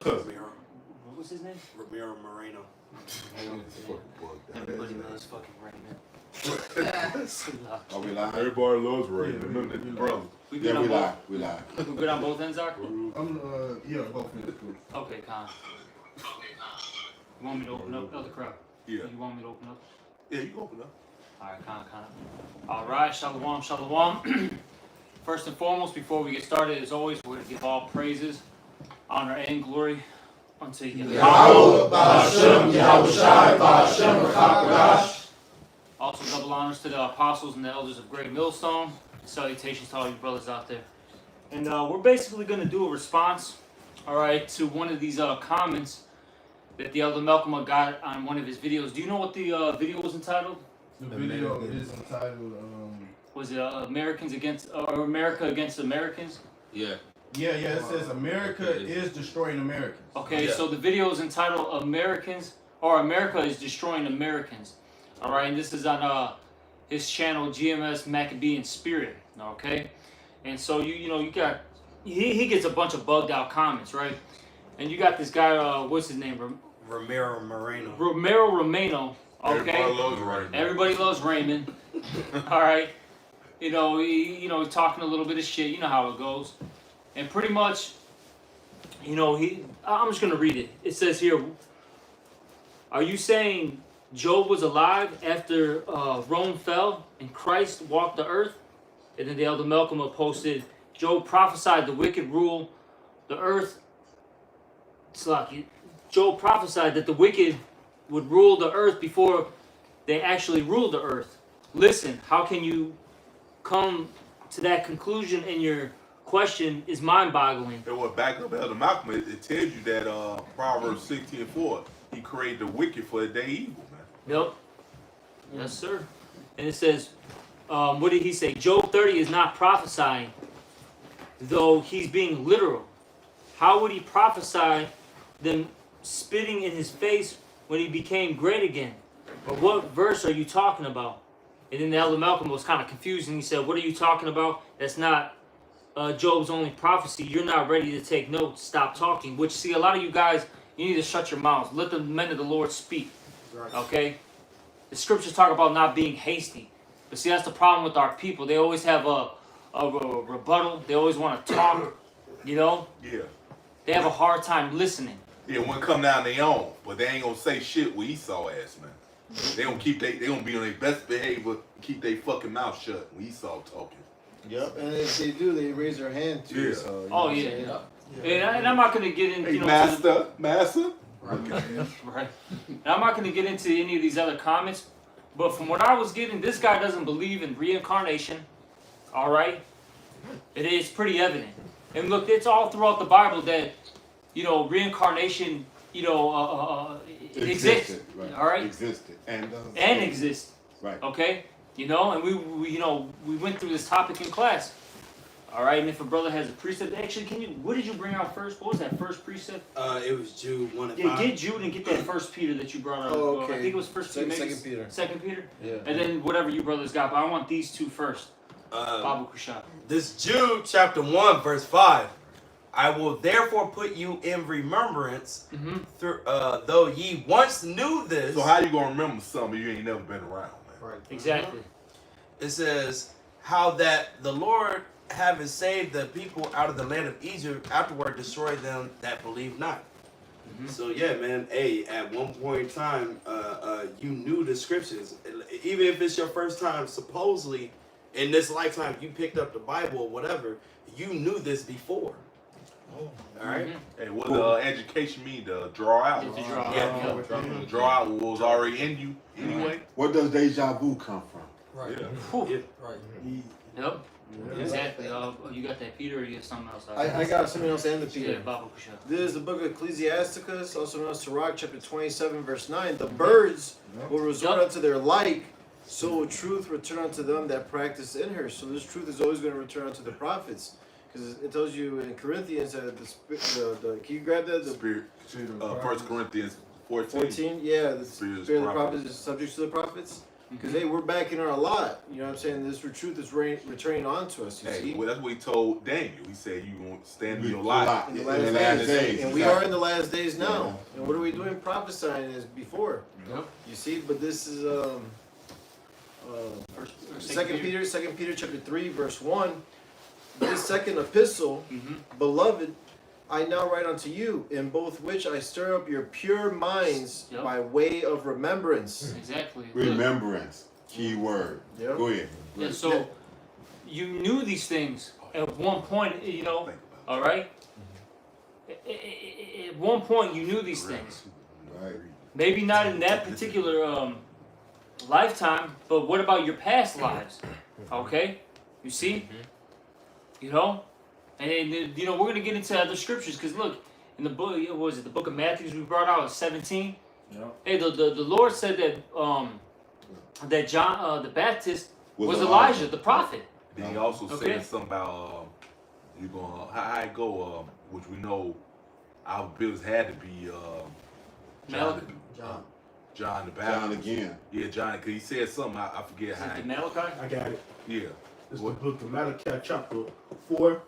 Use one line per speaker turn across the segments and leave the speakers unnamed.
What was his name?
Ramiro Moreno.
Everybody loves fucking Raymond.
Are we live? Everybody loves Raymond. Bro.
We good on
we
both?
live. We live.
We good on both ends, Zach?
Yeah, both ends.
Okay, Con. You want me to open up? Other crowd.
Yeah.
You want me to open up?
Yeah, you can open up.
Alright, Con. Alright, Shalom. First and foremost, before we get started, as always, we're going to give all praises, honor, and glory unto Yahweh. Also, double honors to the apostles and the elders of Great Millstone. Salutations to all you brothers out there. And we're basically going to do a response, alright, to one of these comments that the elder Malcolm got on one of his videos. Do you know what the video was entitled?
The video is entitled,
Was it America Against Americans?
Yeah, it says America is destroying Americans.
Okay,
yeah.
So the video is entitled America is Destroying Americans. Alright, and this is on his channel, GMS Maccabean Spirit. Okay? And so you got he gets a bunch of bugged out comments, right? And you got this guy, what's his name?
Ramiro Moreno.
Okay. Everybody loves Raymond. Alright. He talking a little bit of shit, you know how it goes. And pretty much, I'm just gonna read it. It says here, are you saying Job was alive after Rome fell and Christ walked the earth? And then the elder Malcolm posted, Job prophesied the wicked rule the earth. It's like Job prophesied that the wicked would rule the earth before they actually ruled the earth. Listen, how can you come to that conclusion? And your question is mind-boggling.
And what back up Elder Malcolm, it tells you that Proverbs 16:4, he created the wicked for a day evil, man.
Yep. Yes, sir. And it says, what did he say? Job 30 is not prophesying, though he's being literal. How would he prophesy them spitting in his face when he became great again? But what verse are you talking about? And then the elder Malcolm was kind of confused, and he said, what are you talking about? That's not Job's only prophecy. You're not ready to take notes. Stop talking. Which, see, a lot of you guys, you need to shut your mouths. Let the men of the Lord speak. Right. Okay? The scriptures talk about not being hasty. But see, that's the problem with our people. They always have a rebuttal. They always want to talk,
Yeah.
They have a hard time listening.
Yeah, when come down their own, but they ain't gonna say shit with Esau ass, man. They gonna be on their best behavior, keep their fucking mouth shut when Esau talking.
Yep, and if they do, they raise their hand too.
Yeah.
So,
And I'm not gonna get into
master.
Okay. Right. And I'm not gonna get into any of these other comments, but from what I was getting, this guy doesn't believe in reincarnation. All right, it is pretty evident. And look, it's all throughout the Bible that reincarnation it exists.
Right.
All right,
Existed and
exists.
Right.
Okay. And we went through this topic in class. All right, and if a brother has a precept, actually, what did you bring out first? What was that first precept?
It was Jude 1 and 5.
Yeah, get Jude and get that First Peter that you brought out.
Oh, okay.
I think it was Second Peter. Second Peter?
Yeah.
And then whatever you brothers got, but I want these two first. Babu Kushab.
This Jude chapter 1 verse 5. I will therefore put you in remembrance, though ye once knew this.
So how you gonna remember something you ain't never been around, man?
Right.
Exactly.
It says, how that the Lord having saved the people out of the land of Egypt, afterward destroyed them that believe not.
So yeah, man. Hey, at one point in time, you knew the scriptures. Even if it's your first time, supposedly in this lifetime, you picked up the Bible or whatever. You knew this before. All right.
Hey, what does education mean? To draw out.
If you draw out.
Yeah. Draw out what was already in you anyway.
Where does deja vu come from?
Right.
Yeah.
Right.
Yep. Exactly. You got that Peter, or you have something else?
I got something else and the Peter.
Yeah, Babu Kushab.
This is the book of Ecclesiasticus, also known as Sirach, chapter 27, verse 9. The birds will resort unto their like, so will truth return unto them that practice in her. So this truth is always going to return unto the prophets. Because it tells you in Corinthians that the can you grab that? The
Spirit. 1 Corinthians 14.
Yeah, the
Spirit
spirit of the prophets is subject to the prophets. Because hey, we're back in our lot. You know what I'm saying? This truth is returning on to us. You
Hey,
see?
well, that's what he told Daniel. He said, "You gonna stand in your
Lot.
life."
In the
In
last days. And we are in the
exactly.
last days now. And what are we doing? Prophesying as before.
Yep.
You see? But this is
First, or
Second Peter chapter 3, verse 1. This second epistle, beloved, I now write unto you, in both which I stir up your pure minds
Yep.
by way of remembrance.
Exactly.
Remembrance. Key word.
Yep.
Go ahead.
Yeah, so you knew these things at one point, you know, all right? At one point, you knew these things.
Right.
Maybe not in that particular lifetime, but what about your past lives? Okay? You see? You know? And, you know, we're going to get into other scriptures because, look, in the book, what was it, the book of Matthew we brought out, 17?
Yep.
Hey, the Lord said that that John the Baptist was
Was
Elijah,
Elijah.
the prophet.
Then he also
Okay.
said something about you gonna how it go, which we know our bills had to be
Malachi.
John the Baptist.
John again.
Yeah, John, because he said something. I forget
Is
how.
it the Malachi?
I got it.
Yeah.
It's the book of Malachi, chapter 4,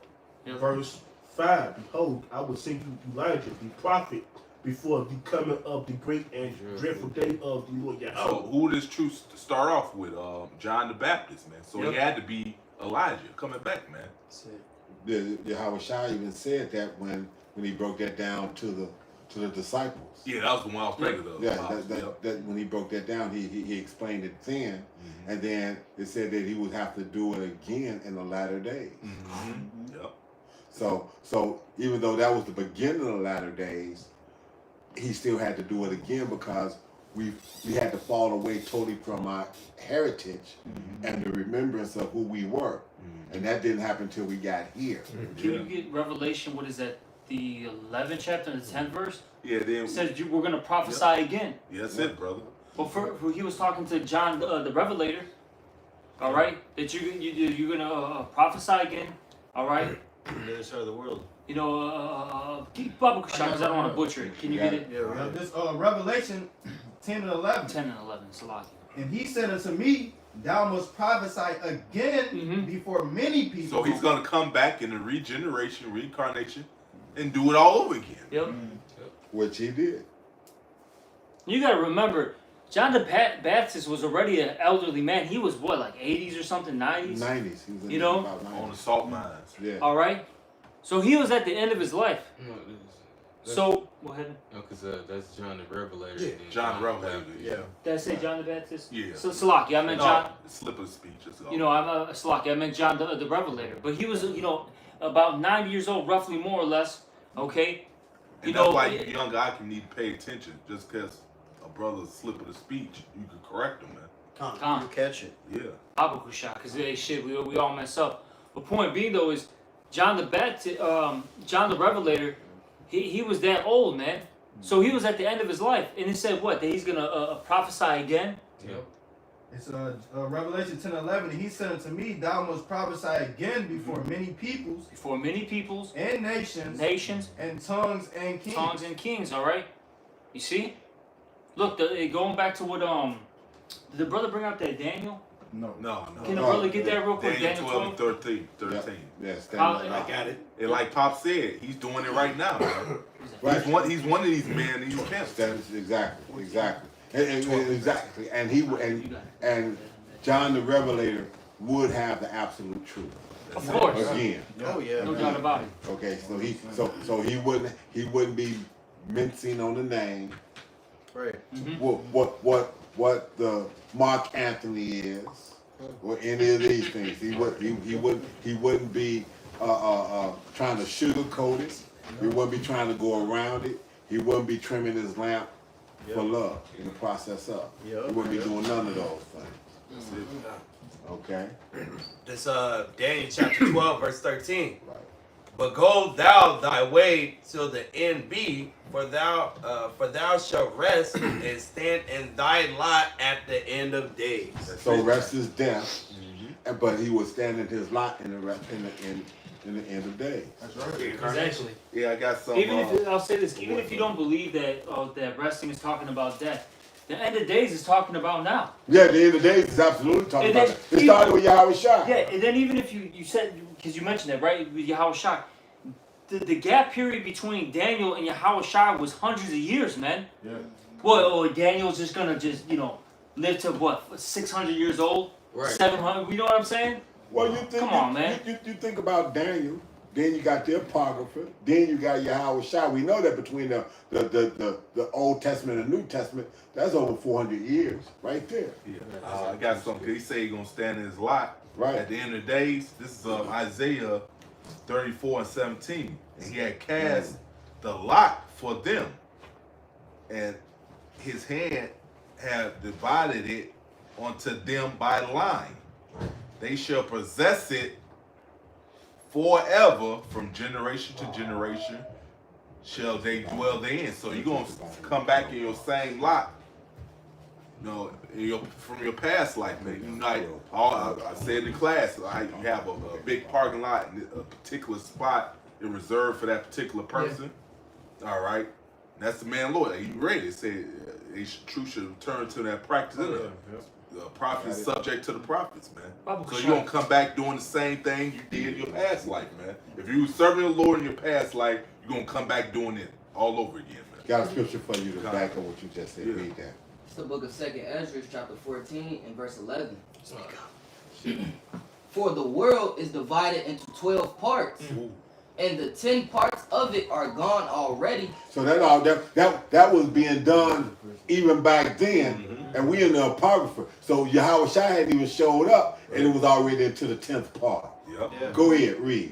Yep.
verse 5. Behold, I will send you Elijah, the prophet, before the coming of the great and dreadful day of the Lord
So
Yahweh.
who does truth start off with? John the Baptist, man. So
Yep.
he had to be Elijah coming back, man.
Yahweh Shai even said that when he broke that down to the disciples.
Yeah, that was the one I was thinking of.
Yeah, that when he broke that down, he explained it then, and then it said that he would have to do it again in the latter days.
Yep.
So even though that was the beginning of the latter days, he still had to do it again because we had to fall away totally from our heritage and the remembrance of who we were, and that didn't happen until we got here.
Can you get Revelation, what is that, the 11th chapter and the 10th verse?
Yeah, then
It says we're going to prophesy again.
yeah, that's it, brother.
Well, for he was talking to John the Revelator, all right, that you're going to prophesy again, all right?
On the other side of the world.
You know, keep Bible because I don't want to butcher it. Can you get it?
Yeah,
Now
right.
this Revelation 10 and 11.
10 and 11, Salaki.
And he said unto me, thou must prophesy again
Mhm.
before many people.
So he's gonna come back in the regeneration, reincarnation, and do it all over again.
Yep.
Which he did.
You got to remember, John the Baptist was already an elderly man. He was what, like 80s or something, 90s?
90s. He was in
You know?
about
On the
90s.
salt mines.
Yeah.
All right. So he was at the end of his life.
No,
So go ahead.
because that's John the Revelator.
Yeah,
and
John the Revelator.
Baptist.
Yeah.
Did I say John the Baptist?
Yeah.
So Salaki, I meant John.
Slip of speech. That's all.
You know, I'm a Salaki. I meant John the Revelator. But he was, you know, about 90 years old, roughly, more or less. Okay.
and
You
that's
know,
why you young guy can need to pay attention. Just because a brother's slip of the speech, you can correct him, man.
Tom.
You catch it.
Yeah.
Abakusha, because hey, shit, we all mess up. But point being though is John the Baptist, John the Revelator, he was that old, man. So he was at the end of his life, and he said what? That he's gonna prophesy again.
Yep.
It's Revelation 10 and 11. And he said unto me, thou must prophesy again before many peoples
For many peoples,
and nations
nations,
tongues and kings.
tongues, and kings. All right. You see? Look, going back to what did the brother bring out that Daniel?
No.
No,
Can the
no.
brother get that real quick?
Daniel
Daniel
12
12.
and 13.
Yeah,
How-
stand
I
up.
got it.
And like Pop said, he's doing it right now, man.
Right.
He's one of these men in these camps.
That's exactly. And exactly. And he
You
and
got it.
and John the Revelator would have the absolute truth.
Of course.
Again.
Oh yeah.
No doubt about it.
Okay, so he wouldn't be mincing on the name.
Right.
What the Mark Anthony is, or any of these things. He wouldn't be trying to sugarcoat it. He wouldn't be trying to go around it. He wouldn't be trimming his lamp for love in the process of.
Yep.
He wouldn't be doing none of those things. Okay?
This Daniel chapter 12, verse 13.
Right.
But go thou thy way till the end be, for thou shalt rest and stand in thy lot at the end of days.
So rest is death, but he was standing his lot in the end of days.
That's right.
Exactly.
Yeah, I got some.
Even if I'll say this, even if you don't believe that that resting is talking about death, The end of days is talking about now.
Yeah, the end of the days is absolutely talking
And
about
then
that. It started with Yahweh Shai.
Yeah, and then even if you said, because you mentioned that, right, with Yahweh Shai, the gap period between Daniel and Yahweh Shai was hundreds of years, man.
Yeah.
Well, Daniel's just gonna live to what, 600 years old?
Right.
700, you know what I'm saying?
Well, you think,
Come on, man.
You think about Daniel, then you got the Apocrypha, then you got Yahweh Shai. We know that between the Old Testament and New Testament, that's over 400 years right there.
Yeah. I got something. He said he's going to stand in his lot.
Right.
At the end of the days, this is Isaiah 34:17. And he had cast the lot for them. And his hand had divided it unto them by line. They shall possess it forever, from generation to generation shall they dwell therein. So you're going to come back in your same lot, from your past life, man. You like, I said in class, you have a big parking lot in a particular spot is reserved for that particular person. All right. That's the man Lord. He read it. Said truth should return to that practice. The prophet is subject to the prophets, man. So you're going to come back doing the same thing you did in your past life, man. If you were serving the Lord in your past life, you're going to come back doing it all over again, man.
Got a scripture for you to back up what you just said. Read that.
It's the book of 2nd Ezra, chapter 14 and verse 11. For the world is divided into 12 parts, and the 10 parts of it are gone already.
So that was being done even back then, and we in the Apocrypha. So Yahweh Shai hadn't even showed up, and it was already into the 10th part.
Yep.
Go ahead, read.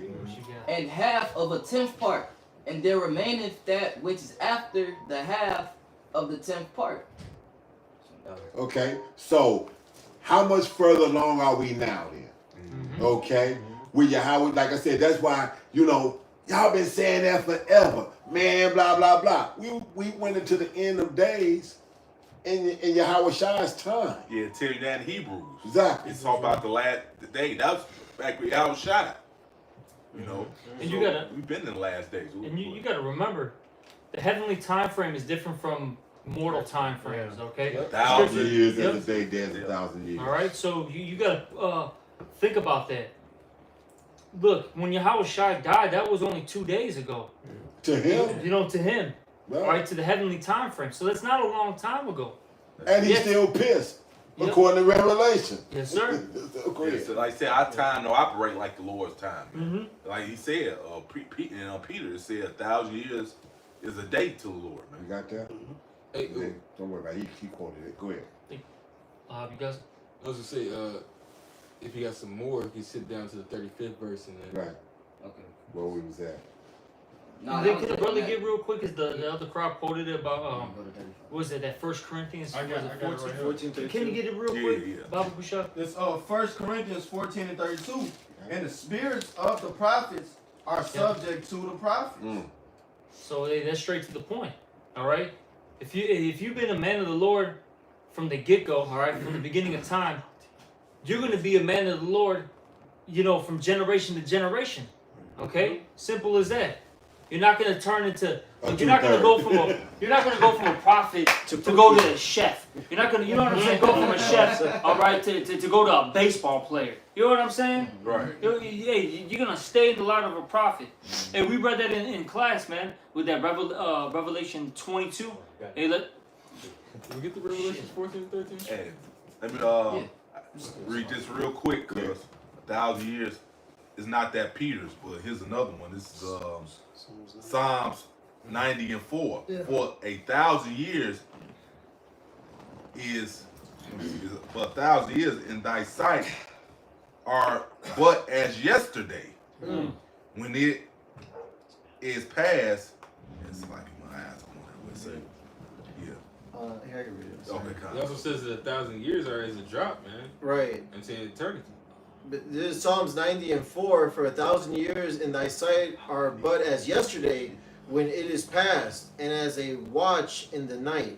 And half of a 10th part, and there remaineth that which is after the half of the 10th part.
Okay, so how much further along are we now then? Okay, with Yahweh, like I said, that's why, y'all been saying that forever. Man, blah, blah, blah. We went into the end of days in Yahweh Shai's time.
Yeah, tell you that in Hebrews.
Exactly.
It's all about the day. That was back with Yahweh Shai.
And
so we've been in the last days.
And you gotta remember, the heavenly time frame is different from mortal time frames, okay?
1,000 years in a day, there's 1,000 years.
All right, so you gotta think about that. Look, when Yahweh Shai died, that was only 2 days ago.
To him?
To him.
Right.
Right, to the heavenly time frame. So that's not a long time ago.
And he's still pissed, according to Revelation.
Yes, sir.
So like I said, our time don't operate like the Lord's time. Man. Like he said, Peter said 1,000 years is a day to the Lord, man.
You got that?
Hey,
don't worry about it. He quoted it. Go ahead.
You guys?
I was gonna say, if you got some more, you can sit down to the 35th verse and then.
Right.
Okay.
Where we was at.
No,
Can the brother get real quick? Is the other crowd quoted it about what was it, that 1 Corinthians?
I got it right here.
14, 32.
Can you get it real quick?
Yeah.
Baba Kusha?
It's 1 Corinthians 14 and 32. And the spirits of the prophets are subject to the prophets.
So that's straight to the point. All right. If you've been a man of the Lord from the get-go, all right, from the beginning of time, you're going to be a man of the Lord, from generation to generation. Okay? Simple as that. You're not going to turn into you're not going to go from a prophet to go to a chef. You're not going to, you know what I'm saying? Go from a chef, all right, to go to a baseball player. You know what I'm saying?
Right.
You're going to stay in the light of a prophet. And we read that in class, man, with that Revelation 22. Hey,
Can we get the Revelation 14 and 13?
Hey, let me read this real quick, because 1,000 years is not that Peter's, but here's another one. This is Psalms 90 and 4. For 1,000 years for 1,000 years in thy sight are but as yesterday. When it is past, it's like my eyes going that way.
Here, I can read it.
Okay,
It also says that 1,000 years are as a drop, man.
Right.
Into eternity.
But this is Psalms 90 and 4. For 1,000 years in thy sight are but as yesterday, when it is past, and as a watch in the night.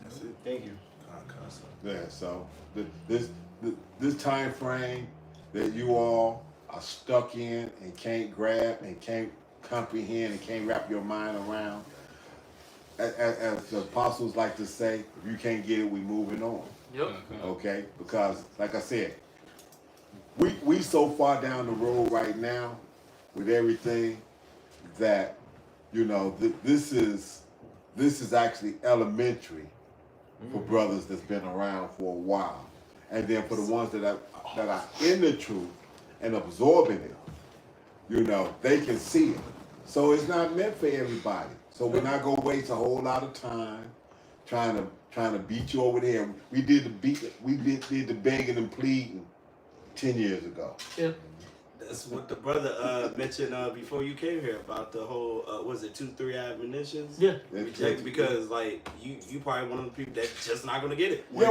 That's it.
Thank you.
Yeah, so this time frame that you all are stuck in and can't grab and can't comprehend and can't wrap your mind around, as the apostles like to say, if you can't get it, we moving on.
Yep.
Okay? Because, like I said, we so far down the road right now with everything that, you know, this is actually elementary for brothers that's been around for a while. And then for the ones that are in the truth and absorbing it, you know, they can see it. So it's not meant for everybody. So we're not gonna waste a whole lot of time trying to beat you over the head. We did the begging and pleading 10 years ago.
Yeah.
That's what the brother mentioned before you came here about the whole was it 2-3 admonitions?
Yeah.
Reject, because like you probably one of the people that's just not gonna get it.
Yeah,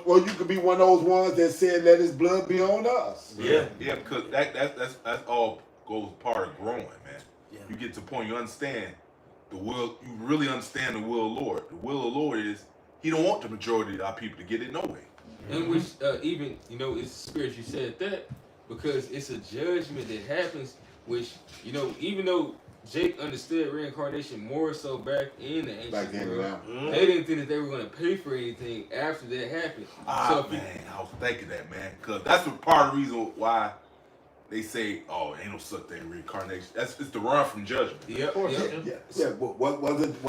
or you could be one of those ones that said, "Let His blood be on us."
Yeah.
Yeah, because that's all goes part of growing, man.
Yeah.
You get to the point you understand the will. You really understand the will of the Lord. The will of the Lord is He don't want the majority of our people to get it no way.
And which even, you know, it's spirit, you said that, because it's a judgment that happens, which, you know, even though Jake understood reincarnation more so back in the ancient world, they didn't think that they were going to pay for anything after that happened.
Ah, man, I was thinking that, man, because that's part of the reason why they say, "Oh, ain't no such thing reincarnation." It's to run from judgment.
Yep.
Yeah. Wasn't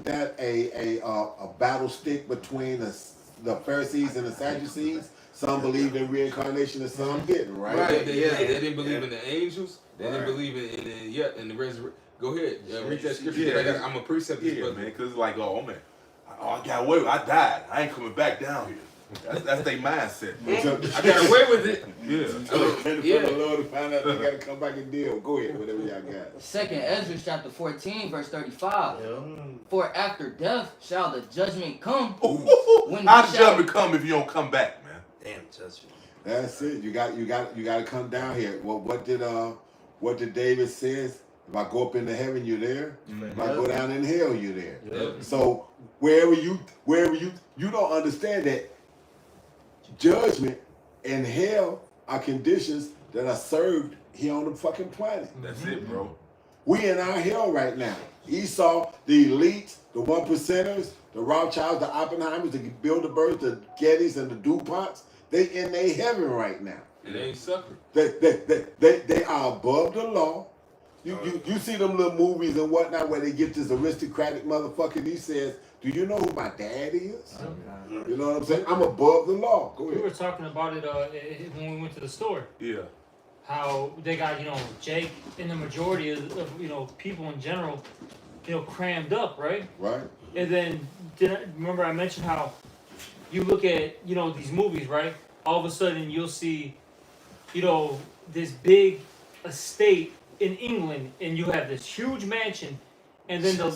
that a battle stick between the Pharisees and the Sadducees? Some believed in reincarnation and some didn't, right?
Right. They didn't believe in the angels. They didn't believe in the resurrection. Go ahead, read that scripture.
Yeah,
I'm a precept.
Yeah, man, because it's like, oh man, I got away with it. I died. I ain't coming back down here. That's their mindset.
I got away with it.
Yeah. For the Lord to find out they got to come back and deal. Go ahead, whatever y'all got.
2nd Ezra chapter 14, verse 35. For after death shall the judgment come. When
How's judgment come if you don't come back, man?
Damn judgment.
That's it. You got to come down here. Well, what did David says? If I go up into heaven, you're there. If I go down in hell, you're there.
Yep.
So wherever you don't understand that judgment and hell are conditions that are served here on the fucking planet.
That's it, bro.
We in our hell right now. Esau, the elites, the 1%ers, the Rothschilds, the Oppenheimers, the Bilderbergs, the Gettys, and the DuPonts, they in their heaven right now.
And they ain't suffering.
They are above the law. You see them little movies and whatnot where they get this aristocratic motherfucker and he says, "Do you know who my dad is?" You know what I'm saying? I'm above the law. Go ahead.
We were talking about it when we went to the store.
Yeah.
How they got, you know, Jake and the majority of you know, people in general, you know, crammed up, right?
Right.
And then remember I mentioned how you look at, you know, these movies, right? All of a sudden you'll see, you know, this big estate in England, and you have this huge mansion, and then the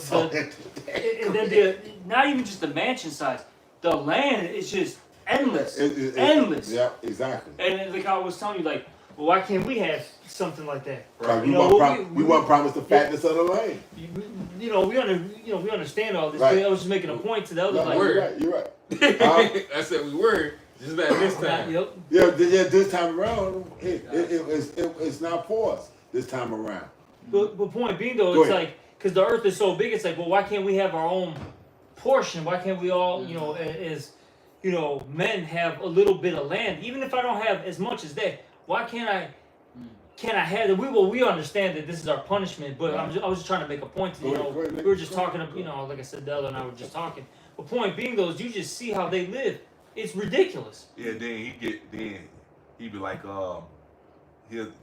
not even just the mansion size, the land is just endless, endless.
Yeah, exactly.
And like I was telling you, like, well, why can't we have something like that?
Right.
You know,
We want promised the fatness of the land.
You know, we understand all this.
Right.
But I was just making a point to the others,
No,
like,
you're right.
I said we were. Just like this time.
Yep.
Yeah, this time around, it's not for us this time around.
But point being though,
Go
it's
ahead.
like, because the earth is so big, it's like, well, why can't we have our own portion? Why can't we all, you know, as you know, men have a little bit of land? Even if I don't have as much as they, why can't I have it? We understand that this is our punishment, but I was just trying to make a point to, you know, we were just talking, you know, like I said, Della and I were just talking. But point being though, is you just see how they live. It's ridiculous.
Yeah, then he be like, he'll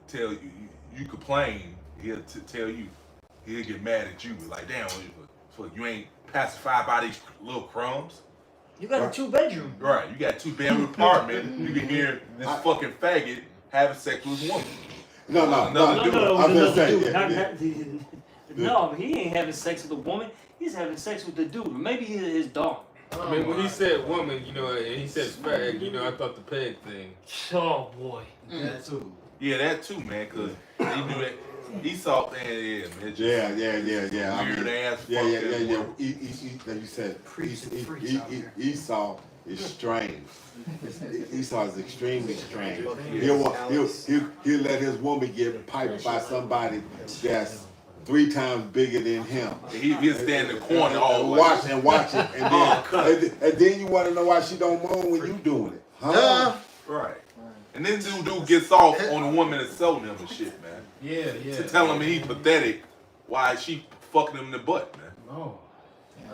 tell you, you complain, he'll tell you, he'll get mad at you, like, damn, you ain't pacified by these little crumbs.
You got a 2-bedroom.
Right, you got a 2-bedroom apartment, you can hear this fucking faggot having sex with his woman.
No. I'm just saying.
No, he ain't having sex with a woman. He's having sex with the dude, or maybe his dog.
I mean, when he said woman, you know, and he said fag, you know, I thought the peg thing.
Oh boy.
That too.
Yeah, that too, man, because he knew that. Esau, man,
Yeah.
weird ass.
Yeah. Like you said, Esau is strange. Esau is extremely strange. He'll let his woman get piped by somebody that's 3 times bigger than him.
He'll stand in the corner all
and
like
watch it, and then you want to know why she don't moan when you doing it, huh?
right. And then this dude gets off on the woman that's selling him and shit, man.
Yeah.
To tell him he's pathetic, why she fucking him in the butt, man.
No.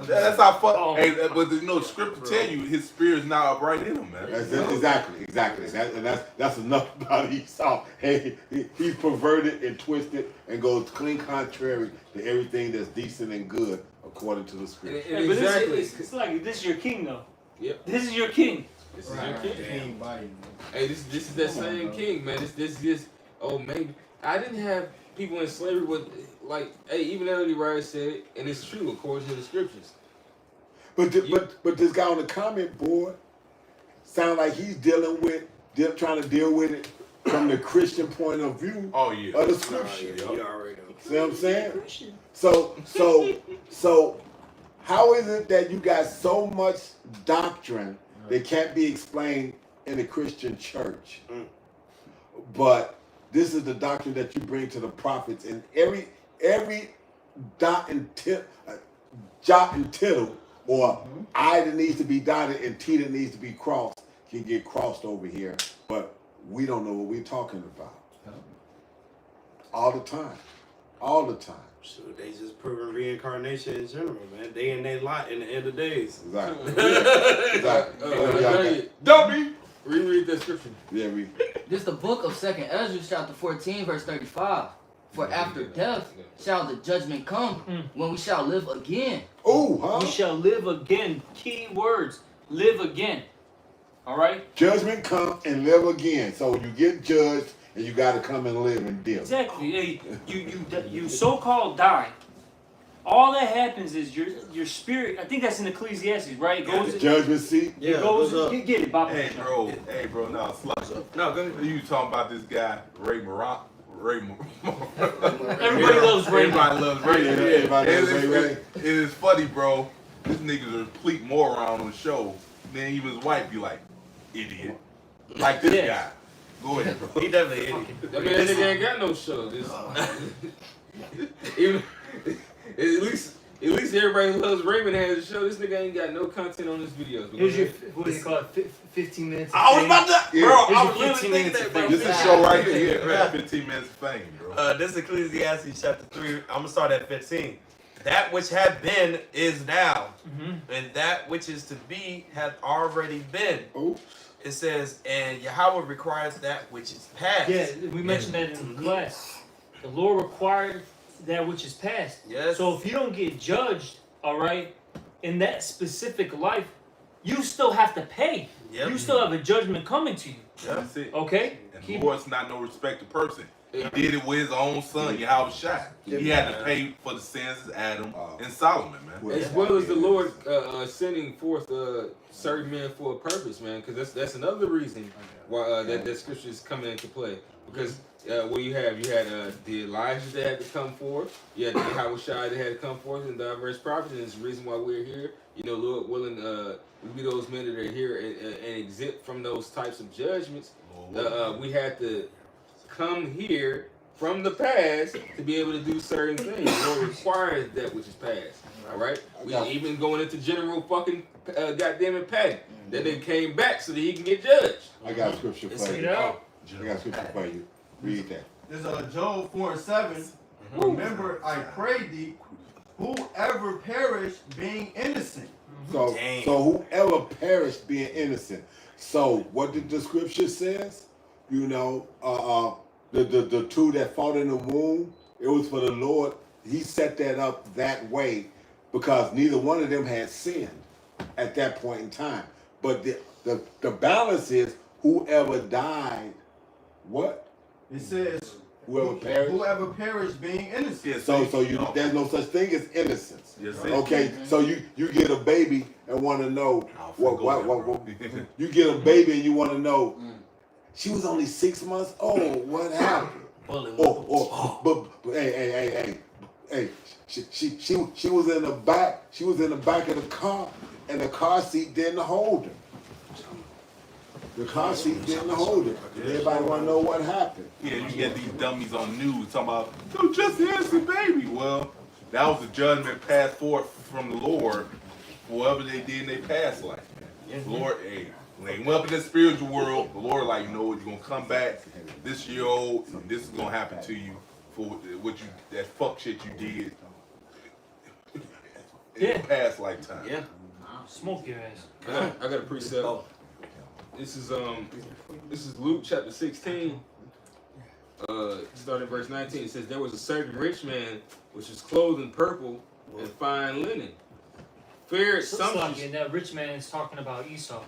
That's how fuck.
Oh.
Hey, but you know, the scripture tell you his spirit is not upright in him, man.
Exactly. That's enough about Esau. Hey, he's perverted and twisted and goes clean contrary to everything that's decent and good according to the scripture.
Hey, but
Exactly.
it's like this is your king though.
Yep.
This is your king.
This is your king.
King body.
Hey, this is that same king, man. This. Oh, maybe I didn't have people in slavery with like. Hey, even Elder Wright said it, and it's true according to the scriptures.
But this guy on the comment board sound like he's trying to deal with it from the Christian point of view
Oh yeah.
of the scripture.
You already know.
See what I'm saying? So how is it that you got so much doctrine that can't be explained in the Christian church? But this is the doctrine that you bring to the prophets, and every jot and tittle, or I that needs to be dotted and T that needs to be crossed can get crossed over here, but we don't know what we're talking about. All the time.
So they just proving reincarnation in general, man. They in their lot in the end of days.
Exactly.
Dummy.
Reread that scripture.
Yeah,
This is the book of 2nd Ezra, chapter 14, verse 35. For after death shall the judgment come, when we shall live again.
Oh, huh?
We shall live again. Key words. Live again. All right.
Judgment come and live again. So you get judged and you got to come and live and deal.
Exactly. Hey, you so-called die. All that happens is your spirit. I think that's in Ecclesiastes, right? It goes.
The judgment seat.
Yeah,
It goes.
goes up.
Get it, Bob.
Hey bro, no, slap.
No, go ahead.
You talking about this guy, Everybody
Everybody loves Ray.
Everybody loves Ray.
Everybody loves Ray.
It is funny, bro. This nigga's a complete moron on the show. Then even his wife be like, idiot. Like this
Yeah.
guy. Go ahead, bro.
He definitely idiot.
That man nigga ain't got no show. This, even, at least everybody who loves Raymond has a show. This nigga ain't got no content on his videos.
Here's your what do you call it? 15 minutes. of
I was
fame.
about to,
Yeah.
bro. I
Here's your
was literally
15
thinking
minutes
that,
of
bro.
fame.
This is show right here. Yeah, 15 minutes of fame, bro.
This is Ecclesiastes chapter 3. I'm gonna start at 15. That which had been is now, and that which is to be hath already been.
Oh,
It says, and Yahweh requires that which is past.
Yeah, we mentioned that in class. The Lord required that which is past.
Yes.
So if you don't get judged, all right, in that specific life, you still have to pay.
Yep.
You still have a judgment coming to you.
That's it.
Okay?
And the Lord's not no respected person. He did it with his own son, Yahweh Shai. He had to pay for the sins of Adam and Solomon, man.
as well as the Lord sending forth certain men for a purpose, man. Because that's another reason why that scripture is coming into play. Because what you had the Elijah that had to come forth, you had the Yahweh Shai that had to come forth, and diverse prophets. And it's the reason why we're here. You know, Lord willing, we be those men that are here and exempt from those types of judgments. We had to come here from the past to be able to do certain things. The Lord requires that which is past. All right. We even going into general fucking goddamn it pattern. Then they came back so that he can get judged.
I got scripture for you. I got scripture for you. Read that.
There's Job 4:7. Remember, I pray thee, whoever perished being innocent.
So whoever perished being innocent. So what did the scripture says? You know, the two that fought in the womb, it was for the Lord. He set that up that way because neither one of them had sinned at that point in time. But the balance is whoever died, what?
It says,
Whoever
perished being innocent.
Yes,
So there's no such thing as innocence.
Yes,
Okay, so you get a baby and want to know what
bro.
you get a baby and you want to know she was only 6 months old. What happened? But hey, she was in the back. She was in the back of the car, and the car seat didn't hold her. The car seat didn't hold it. Everybody want to know what happened.
Yeah, you get these dummies on news talking about, no, just innocent baby. Well, that was the judgment passed forth from the Lord for whatever they did in their past life. The Lord, hey, when they went up in the spiritual world, the Lord like, you know what, you're going to come back this year old, and this is going to happen to you for what you, that fuck shit you did in your past lifetime.
Yeah.
Smoke your ass.
I got a precept. This is Luke chapter 16. Starting verse 19. It says, there was a certain rich man which was clothed in purple and fine linen, fared sumptuously.
And that rich man is talking about Esau.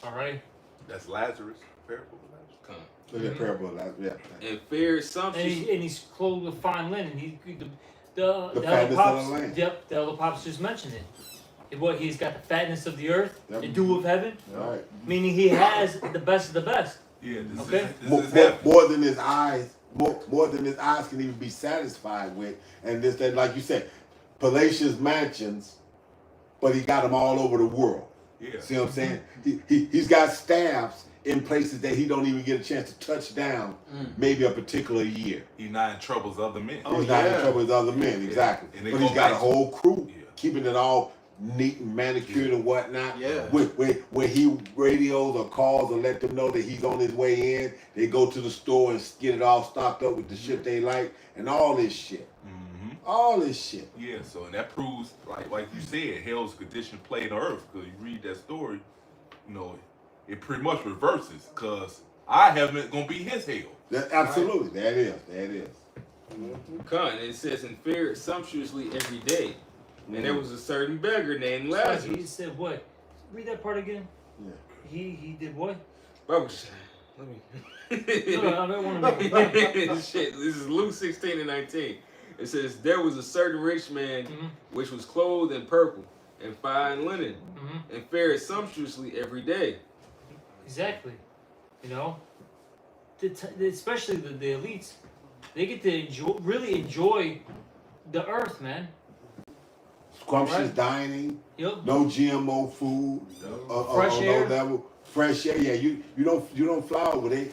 All right.
That's Lazarus. Parable of Lazarus.
Look at parable of Lazarus. Yeah.
And fared sumptuously.
And he's clothed with fine linen. The
fatness of the land.
Yep, the other pops just mentioned it. What he's got the fatness of the earth,
Yep.
the dew of heaven,
Right.
meaning he has the best of the best.
Yeah, this
Okay.
More than his eyes, more than his eyes can even be satisfied with, and this that, like you said, palatial mansions, but he got them all over the world.
Yeah.
See what I'm saying? He's got staffs in places that he don't even get a chance to touch down. Maybe a particular year.
He's not in trouble as other men.
He's not in trouble with other men, exactly.
And they
But
go
he's got a
back-
whole crew
Yeah.
keeping it all neat and manicured and whatnot.
Yeah.
Where he radios or calls or let them know that he's on his way in. They go to the store and get it all stocked up with the shit they like and all this shit.
Mm-hmm.
All this shit.
Yeah, so and that proves, like you said, hell's condition played on earth. Because you read that story, you know, it pretty much reverses. Because I haven't gonna be his hell.
Absolutely, that is.
Con, and it says, and fared sumptuously every day. And there was a certain beggar named Lazarus.
He said what? Read that part again.
Yeah.
He did what?
Bro, let me.
No, I don't want to make
Shit, this is Luke 16 and 19. It says, there was a certain rich man which was clothed in purple and fine linen and fared sumptuously every day.
Exactly. You know, especially the elites, they get to really enjoy the earth, man.
Scrumptious
Right.
dining,
Yep.
no GMO food,
Fresh air.
no level, fresh air. Yeah, you don't fly over. They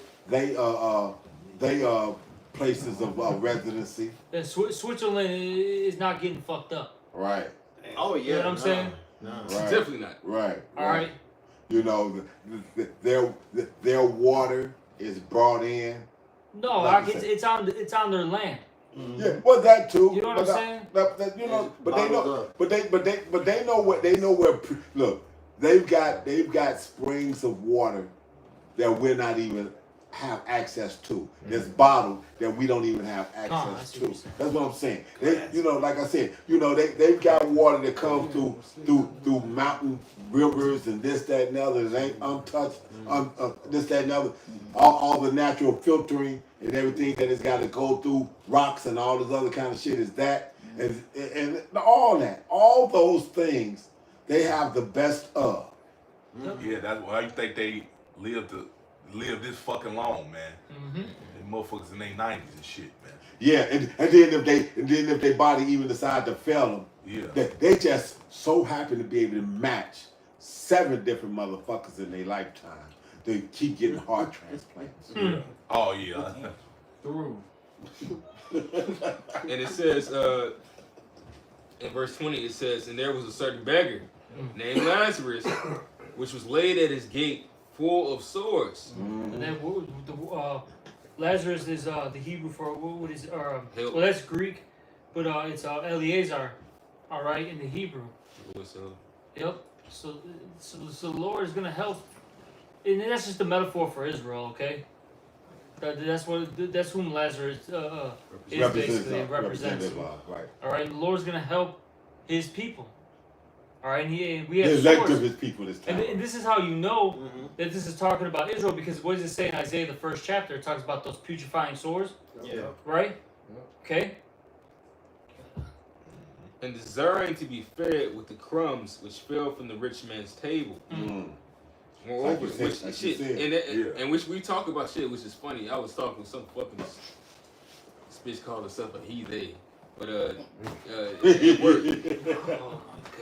places of residency.
Switzerland is not getting fucked up.
Right.
Oh yeah.
You know what I'm saying?
No.
Right.
Definitely not.
Right.
All right.
You know, their water is brought in.
No,
Like you said.
it's on their land.
Yeah, well that too.
You know what I'm saying?
You know, but they know, but they know what they know where. Look, they've got springs of water that we're not even have access to. There's bottled that we don't even have
I
access
see
to.
what you're saying.
That's what I'm saying. They, you know, like I said, you know, they've got water that comes through mountain rivers and this, that, and the other. It ain't untouched. This, that, and the other. All the natural filtering and everything that it's got to go through rocks and all this other kind of shit is that and all those things they have the best of.
Yeah, that's why you think they live this fucking long, man. And motherfuckers in their 90s and shit, man.
Yeah, and then if they body even decide to fail them, they just so happen to be able to match 7 different motherfuckers in their lifetime. They keep getting heart transplants.
Oh yeah.
Through.
And it says, in verse 20, it says, and there was a certain beggar named Lazarus, which was laid at his gate full of sores.
And then Lazarus is the Hebrew for what is
Help.
well, that's Greek, but it's Eleazar, all right, in the Hebrew. Yep. So the Lord is gonna help, and that's just a metaphor for Israel, okay? That's whom Lazarus is basically represents.
Right.
All right, the Lord's gonna help His people. All right, and we have
The elect
source.
of his people this time.
And this is how you know that this is talking about Israel, because what does it say in Isaiah, the 1st chapter? It talks about those putrefying sores,
Yeah.
right? Okay.
And desiring to be fed with the crumbs which fell from the rich man's table. Moreover,
Like you said,
which
like you
shit,
said.
and which we talk about shit, which is funny. I was talking with some fucking this bitch called herself a he they. But it worked.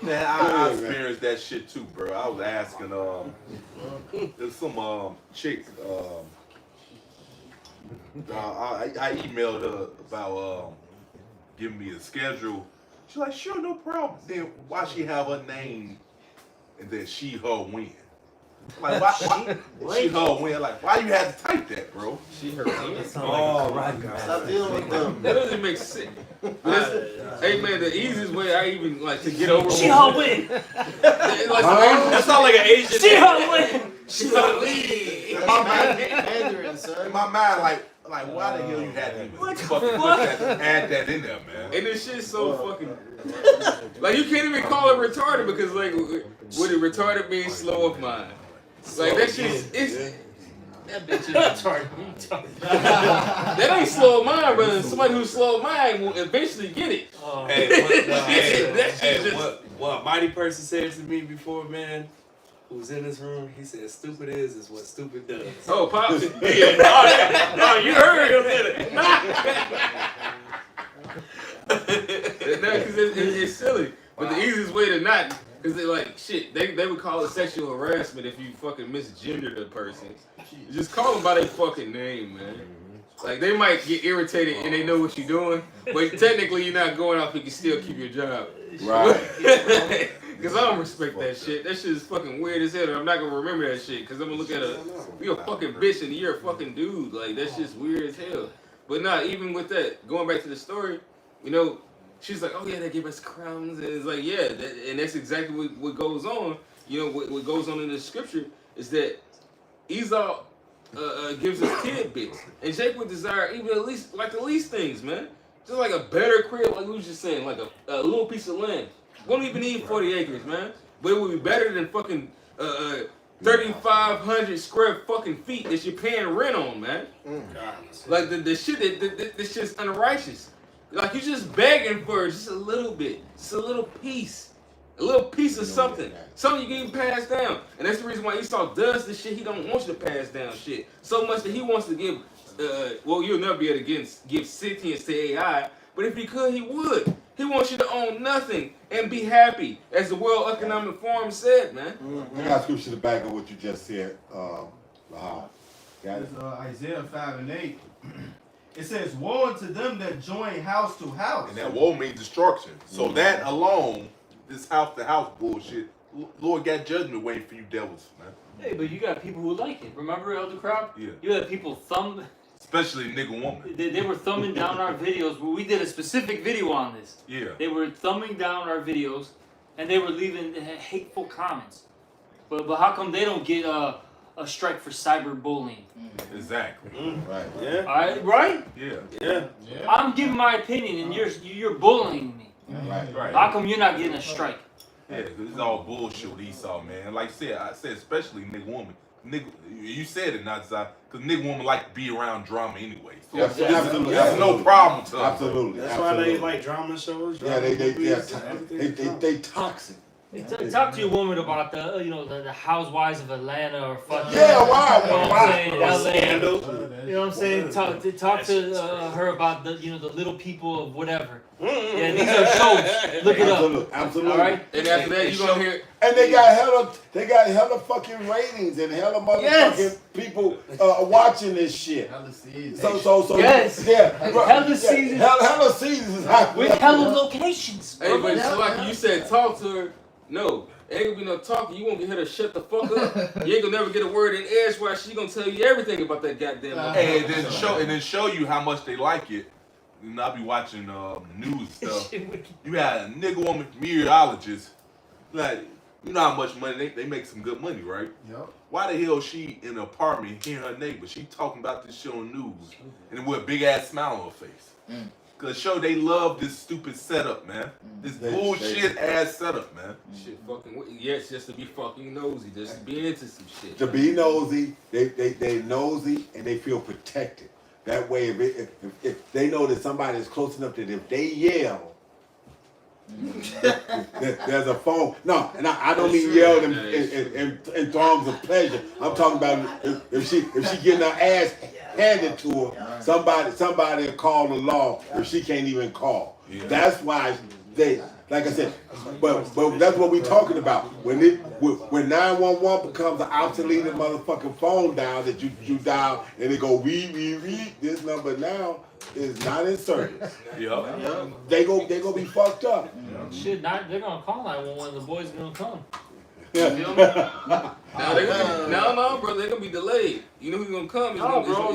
Man, I experienced that shit too, bro. I was asking, there's some chick, I emailed her about giving me a schedule. She's like, sure, no problem. Then why she have her name and then she, her, when? Like, why she, her, when? Like, why you had to type that, bro?
She, her, when?
Oh my God! Stop dealing with them.
That doesn't make sense. Hey man, the easiest way I even like to get over.
She her win.
That sounds like an Asian.
She her win.
She her lead.
Mandarin, son.
In my mind, like why the hell you had to even fucking add that in there, man?
And this shit's so fucking like you can't even call it retarded because like what it retarded means slow of mind. Like that shit is
That bitch is retarded.
that ain't slow of mind, brother. Somebody who's slow of mind will eventually get it.
Hey, what mighty person said to me before, man? Who was in this room? He said, "Stupid is what stupid does."
Oh, Pops.
Oh, you heard him, did it?
No, because it's silly. But the easiest way to not, because they like, shit, they would call it sexual harassment if you fucking misgendered a person. Just call them by their fucking name, man. Like, they might get irritated and they know what you're doing, but technically you're not going off, you can still keep your job.
Right.
Because I don't respect that shit. That shit is fucking weird as hell, and I'm not going to remember that shit, because I'm going to look at you're a fucking bitch and you're a fucking dude. Like, that shit's weird as hell. But nah, even with that, going back to the story, you know, she's like, oh yeah, they give us crumbs, and it's like, yeah, and that's exactly what goes on. You know, what goes on in the scripture is that Esau gives us tidbits, and Jacob would desire even the least things, man. Just like a better crib, like we was just saying, like a little piece of land. Won't even need 40 acres, man. But it would be better than fucking 3,500 square fucking feet that you're paying rent on, man. Like the shit this shit's unrighteous. Like you're just begging for just a little bit, just a little piece of something you can even pass down. And that's the reason why Esau does the shit. He don't want you to pass down shit so much that he wants to give. Well, you'll never be able to give sentience to AI, but if he could, he would. He wants you to own nothing and be happy, as the World Economic Forum said, man.
I got scripture to back up what you just said. Got it?
It's Isaiah 5:8. It says, woe unto them that join house to house.
And that woe means destruction. So that alone, this house-to-house bullshit, Lord got judgment waiting for you devils, man.
Hey, but you got people who like it. Remember, Elder Crowd?
Yeah.
You had people
Especially nigga woman.
They were thumbing down our videos. We did a specific video on this.
Yeah.
They were thumbing down our videos, and they were leaving hateful comments. But how come they don't get a strike for cyberbullying?
Exactly.
Right.
Yeah.
All right, right?
Yeah.
I'm giving my opinion, and you're bullying me.
Right.
How come you're not getting a strike?
Yeah, this is all bullshit with Esau, man. Like I said, especially nigga woman. Nigga, you said it, not because nigga woman like to be around drama anyway. So
Absolutely.
That's no problem to us.
Absolutely.
That's why they like drama shows.
Yeah,
Drama
they
movies,
they toxic.
Talk to your woman about the housewives of Atlanta or fucking.
Yeah, why?
You know what I'm saying? LA.
Scandal.
You know what I'm saying? Talk to her about the little people of whatever. Yeah, these are shows. Look it up.
Absolutely.
All right.
And after that, you gonna hear.
And they got hella fucking ratings and hella motherfucking people watching this shit. So
Yes.
Yeah.
Hella seasons.
Hella seasons is hot.
With hella locations.
Hey, but it's like you said, talk to her. No, ain't gonna be no talking. You won't get her to shut the fuck up. You ain't gonna never get a word in edgewise. She gonna tell you everything about that goddamn.
Hey, and then show you how much they like it. And I'll be watching news stuff. You had a nigga woman meteorologist. Like, you know how much money they make some good money, right?
Yep.
Why the hell she in an apartment hearing her neighbor? She talking about this shit on news and with a big ass smile on her face. Cause they love this stupid setup, man. This bullshit ass setup, man.
Shit, fucking yes, just to be fucking nosy, just to be into some shit.
To be nosy, they nosy and they feel protected. That way, if they know that somebody is close enough that if they yell, there's a phone. No, and I don't mean yell in terms of pleasure. I'm talking about if she getting her ass handed to her, somebody will call the law if she can't even call.
Yeah.
That's why they, like I said, but that's what we talking about. When 911 becomes an obsolete motherfucking phone dial that you dial and it go we, this number now is not in service.
Yeah.
They go be fucked up.
Shit, they're gonna call 911. The boys gonna come.
No, bro, they're gonna be delayed. You know who's gonna come?
No, bro,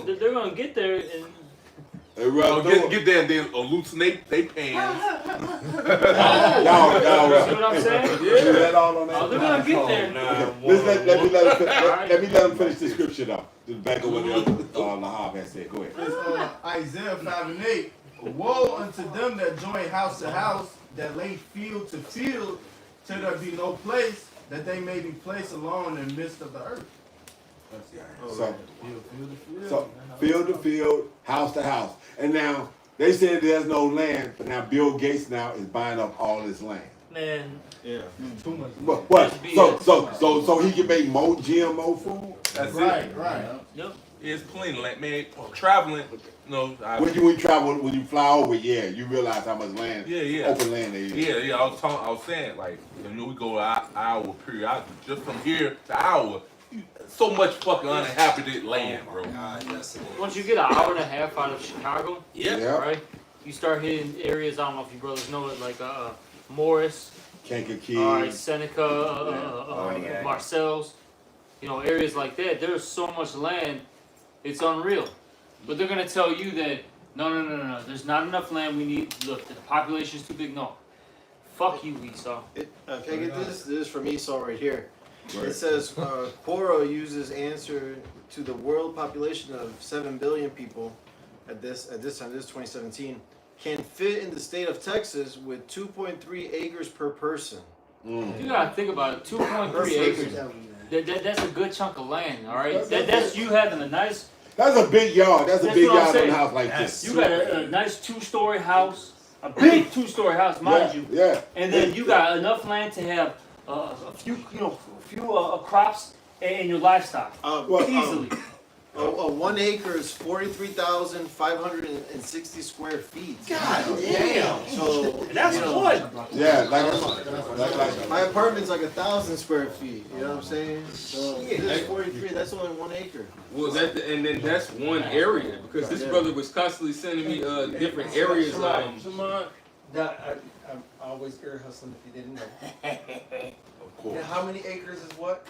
they're gonna get there and.
Get there and then hallucinate they pants.
Y'all,
See what I'm saying?
Yeah. That all on that?
Oh, they're gonna get there.
Let me let him finish the scripture though. Just back over what the other Lahab had said. Go ahead.
It's, Isaiah 5:8. Woe unto them that join house to house, that lay field to field, till there be no place, that they may be placed alone in the midst of the earth.
So field to field, house to house. And now they said there's no land, but now Bill Gates now is buying up all this land.
Man.
Yeah.
Too much.
What? So he can make more GMO food?
That's
Right.
Yep.
It's plenty like man traveling.
When you travel, when you fly over, yeah, you realize how much land, open land there is.
Yeah. I was saying like we go an hour periodically just from here to Iowa. So much fucking uninhabited land, bro.
Once you get an hour and a half out of Chicago,
Yeah.
right? You start hitting areas. I don't know if you brothers know it, like Morris,
Kankakee,
Seneca, Marcel's. You know, areas like that. There's so much land, it's unreal. But they're gonna tell you that no. There's not enough land. We need. Look, the population's too big. No. Fuck you, Esau.
Can I get this? This is from Esau right here. Right. It says Quora uses answer to the world population of 7 billion people at this time. This is 2017. Can fit in the state of Texas with 2.3 acres per person.
You gotta think about it. 2.3 acres. That's a good chunk of land. All right. That's you having a nice.
That's a big yard. That's a big yard on a house like this.
You got a nice 2-story house, a big 2-story house, mind you.
Yeah.
And then you got enough land to have a few crops and your livestock easily.
1 acre is 43,560 square feet.
God damn!
So
that's what?
Yeah, like
my apartment's like 1,000 square feet. You know what I'm saying? So this is 43. That's only 1 acre.
Well, and then that's one area because this brother was constantly sending me different areas.
I always ear hustling if you didn't know.
Of course.
And how many acres is what?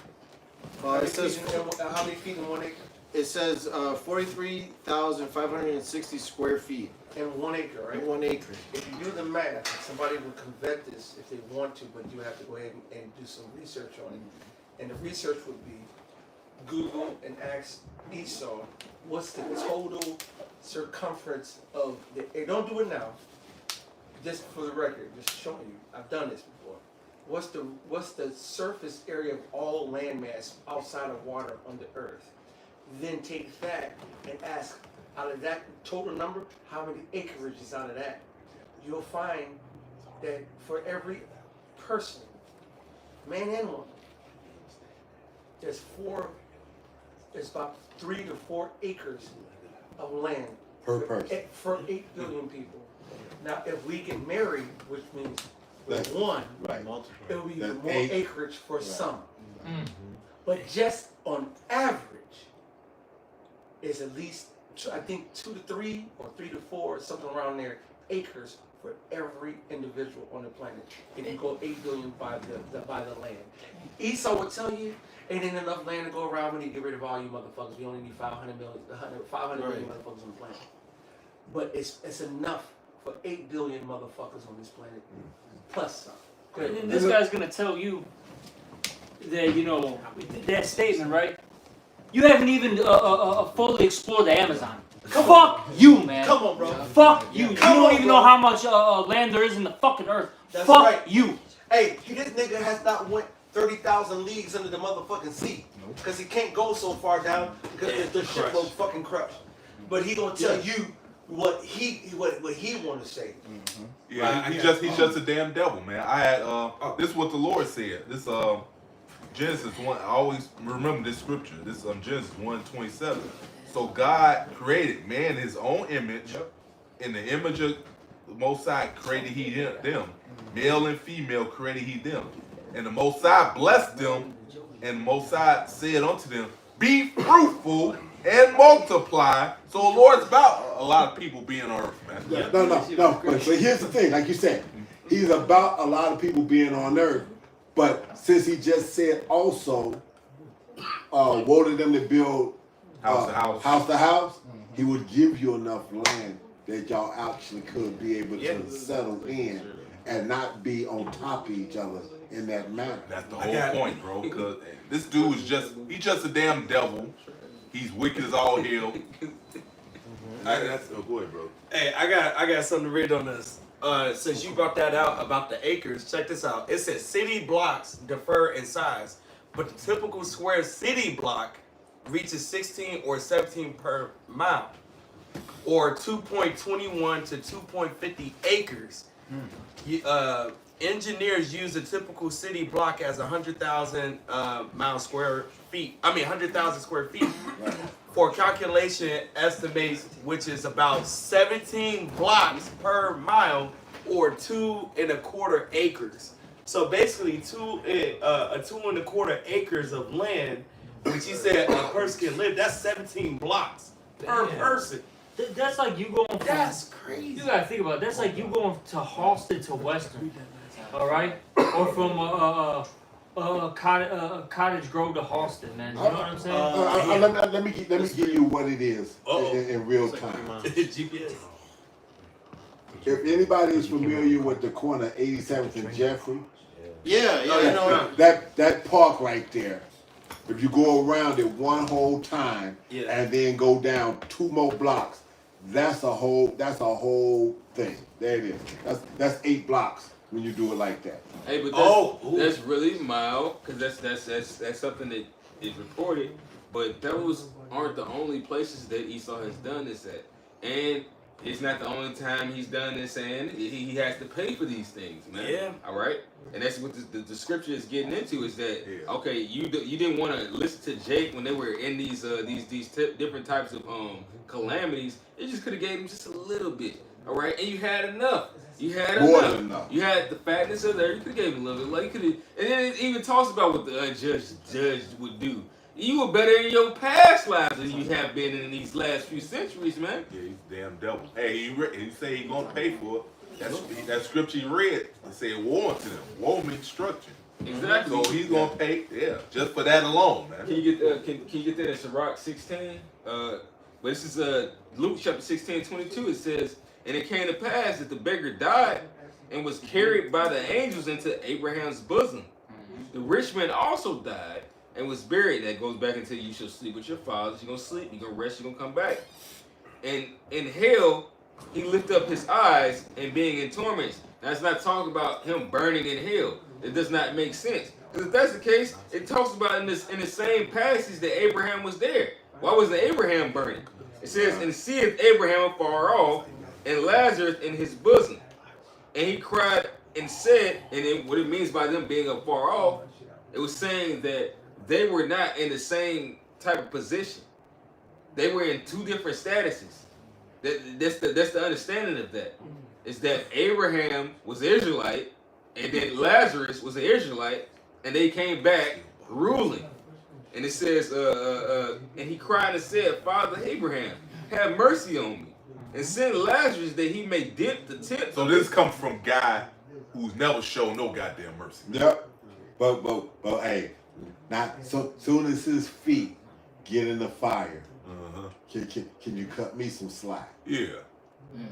It says
how many feet in 1 acre?
It says 43,560 square feet.
In 1 acre, right?
In 1 acre.
If you do the math, somebody would convert this if they want to, but you have to go ahead and do some research on it. And the research would be Google and ask Esau, what's the total circumference of the. Hey, don't do it now. Just for the record, just showing you. I've done this before. What's the surface area of all landmass outside of water on the earth? Then take that and ask out of that total number, how many acreage is out of that? You'll find that for every person, man and woman, there's about 3 to 4 acres of land
per person
for 8 billion people. Now, if we get married, which means with one, it will be even more acreage for some. Mm-hmm. But just on average, is at least, I think, 2 to 3 or 3 to 4, something around there, acres for every individual on the planet. If you go 8 billion by the land. Esau would tell you, ain't enough land to go around when you get rid of all you motherfuckers. We only need 500 million motherfuckers on the planet. But it's enough for 8 billion motherfuckers on this planet, plus some.
And this guy's gonna tell you that, that statement, right? You haven't even fully explored the Amazon. Fuck you, man.
Come on, bro.
Fuck you. You don't even know how much land there is in the fucking earth.
That's
Fuck
right.
you.
Hey, this nigga has not went 30,000 leagues under the motherfucking sea. Because he can't go so far down because the ship will fucking crush. But he gonna tell you what he want to say.
Mm-hmm. Yeah, he's just a damn devil, man. I had this is what the Lord said. This Genesis 1. I always remember this scripture. This Genesis 1:27. So God created man in His own image, in the image of the Most High created he them, male and female created he them, and the Most High blessed them, and the Most High said unto them, "Be fruitful and multiply." So the Lord's about a lot of people being on earth, man.
No. But here's the thing, like you said, he's about a lot of people being on earth. But since he just said also, woe to them that build house to house, he would give you enough land that y'all actually could be able to settle in and not be on top of each other in that manner.
That's the whole point, bro. Because this dude is he's just a damn devil. He's wicked as all hell. Go ahead, bro.
Hey, I got something to read on this. Since you brought that out about the acres, check this out. It says city blocks differ in size, but the typical square city block reaches 16 or 17 per mile, or 2.21 to 2.50 acres. Engineers use a typical city block as 100,000 square feet. 100,000 square feet. For calculation estimates, which is about 17 blocks per mile, or 2.25 acres. So basically, 2.25 acres of land, which he said a person can live. That's 17 blocks per person.
That's like you going from,
That's crazy.
you gotta think about it. That's like you going to Halsted to Western, all right, or from Cottage Grove to Halsted, man. You know what I'm saying?
Let me give you what it is in real time.
GPS.
If anybody is familiar with the corner 87th and Jeffrey, that park right there. If you go around it one whole time and then go down 2 more blocks, that's a whole thing. There it is. That's 8 blocks when you do it like that.
Hey, but that's really mild, because that's something that is reported. But those aren't the only places that Esau has done this at, and it's not the only time he's done this, and he has to pay for these things, man.
Yeah.
All right. And that's what the scripture is getting into, is that okay, you didn't want to listen to Jake when they were in these different types of calamities. You just could have gave him just a little bit. All right, and you had enough. You had
More than enough.
You had the fatness of there. You could have gave him a little bit. Like you could have, and then it even talks about what the judge would do. You were better in your past lives than you have been in these last few centuries, man.
Yeah, he's a damn devil. Hey, he say he gonna pay for it. That scripture he read, it said woe unto them. Woe means destruction.
Exactly.
So he's gonna pay, just for that alone, man.
Can you get can you get that in Sirach 16? But this is Luke chapter 16:22. It says, "And it came to pass that the beggar died and was carried by the angels into Abraham's bosom. The rich man also died and was buried." That goes back into you shall sleep with your fathers. You're gonna sleep. You're gonna rest. You're gonna come back. And in hell, he lifted up his eyes and being in torments. Now it's not talking about him burning in hell. It does not make sense. Because if that's the case, it talks about in the same passage that Abraham was there. Why wasn't Abraham burning? It says, "And seeth Abraham afar off, and Lazarus in his bosom. And he cried and said," and then what it means by them being afar off, it was saying that they were not in the same type of position. They were in 2 different statuses. That's the understanding of that. Is that Abraham was the Israelite, and then Lazarus was an Israelite, and they came back ruling. And it says, and he cried and said, "Father Abraham, have mercy on me, and send Lazarus that he may dip the tent."
So this comes from guy who's never shown no goddamn mercy.
Yep. But hey, not so soon as his feet get in the fire, can you cut me some slack?
Yeah.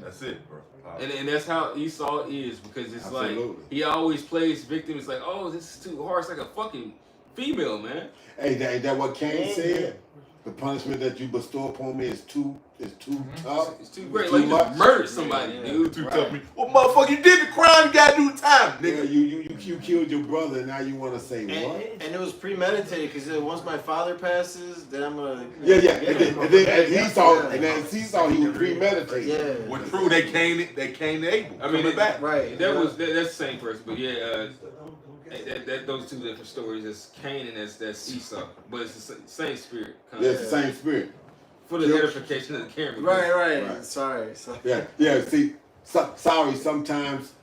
That's it, bro.
And that's how Esau is, because it's
Absolutely.
like he always plays victim. It's like, oh, this is too hard. It's like a fucking female, man.
Hey, that what Cain said? The punishment that you bestow upon me is too tough.
It's too great.
Too
Like you just
much?
murdered somebody, dude.
Too tough me. Well, motherfucker, you did the crime, you gotta do the time,
Nigga,
nigga.
you killed your brother, and now you want to say what?
And it was premeditated, because once my father passes, then I'm gonna.
Yeah. And then Esau, he was premeditated.
Yeah.
When true, they came to Abel.
I mean,
coming back.
Right.
That's the same person, but yeah, those 2 different stories. That's Cain and that's Esau, but it's the same spirit.
Yeah, it's the same spirit.
For the edification of the camera.
Right. Sorry.
Yeah. See, sorry, sometimes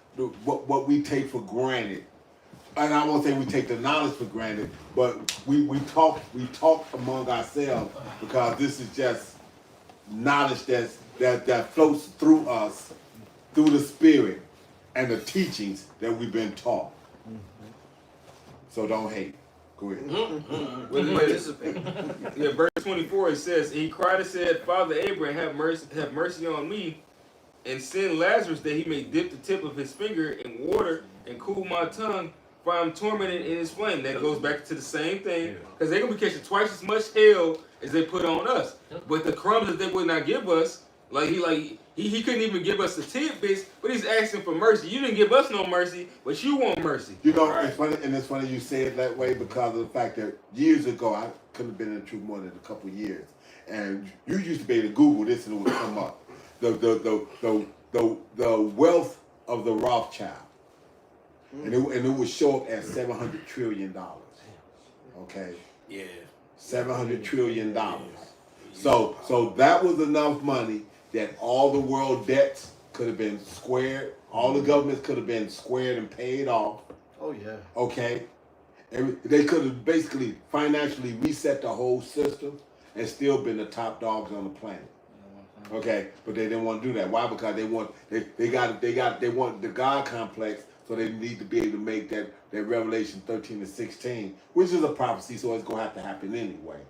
what we take for granted, and I won't say we take the knowledge for granted, but we talk among ourselves because this is just knowledge that floats through us, through the spirit and the teachings that we've been taught. So don't hate. Go ahead.
Yeah, verse 24 it says, he cried and said, Father Abraham, have mercy on me, and send Lazarus that he may dip the tip of his finger in water and cool my tongue, for I'm tormented in his flame. That goes back to the same thing, because they're gonna be catching twice as much hell as they put on us. But the crumbs that they would not give us, he couldn't even give us the tidbits, but he's asking for mercy. You didn't give us no mercy, but you want mercy.
You know, it's funny you say it that way because of the fact that years ago, I couldn't have been in the truth more than a couple of years, and you used to be able to Google this and it would come up. The wealth of the Rothschild, and it would show up at $700 trillion. Okay.
Yeah.
$700 trillion. So that was enough money that all the world debts could have been squared, all the governments could have been squared and paid off.
Oh yeah.
Okay. They could have basically financially reset the whole system and still been the top dogs on the planet. Okay, but they didn't want to do that. Why? Because they want the God complex, so they need to be able to make that Revelation 13 to 16, which is a prophecy, so it's gonna have to happen anyway,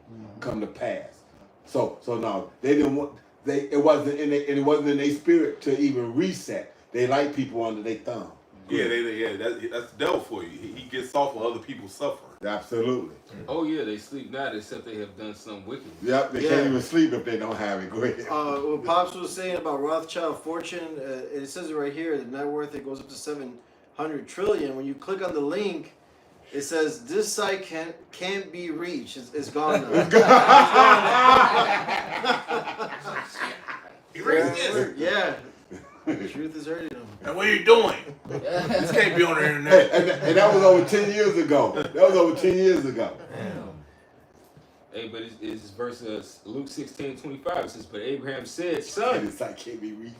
come to pass. So no, they didn't want it wasn't in their spirit to even reset. They like people under their thumb.
Yeah, that's the devil for you. He gets off when other people suffering.
Absolutely.
Oh yeah, they sleep not except they have done some wicked.
Yep, they can't even sleep if they don't have it. Go ahead.
What Pops was saying about Rothschild fortune, it says it right here. The net worth, it goes up to 700 trillion. When you click on the link, it says this site can't be reached. It's gone now. Yeah. The truth is hurting them.
And what are you doing? This can't be on the internet.
And that was over 10 years ago.
Hey, but it's verse Luke 16:25. It says, but Abraham said, son,
This site can't be reached.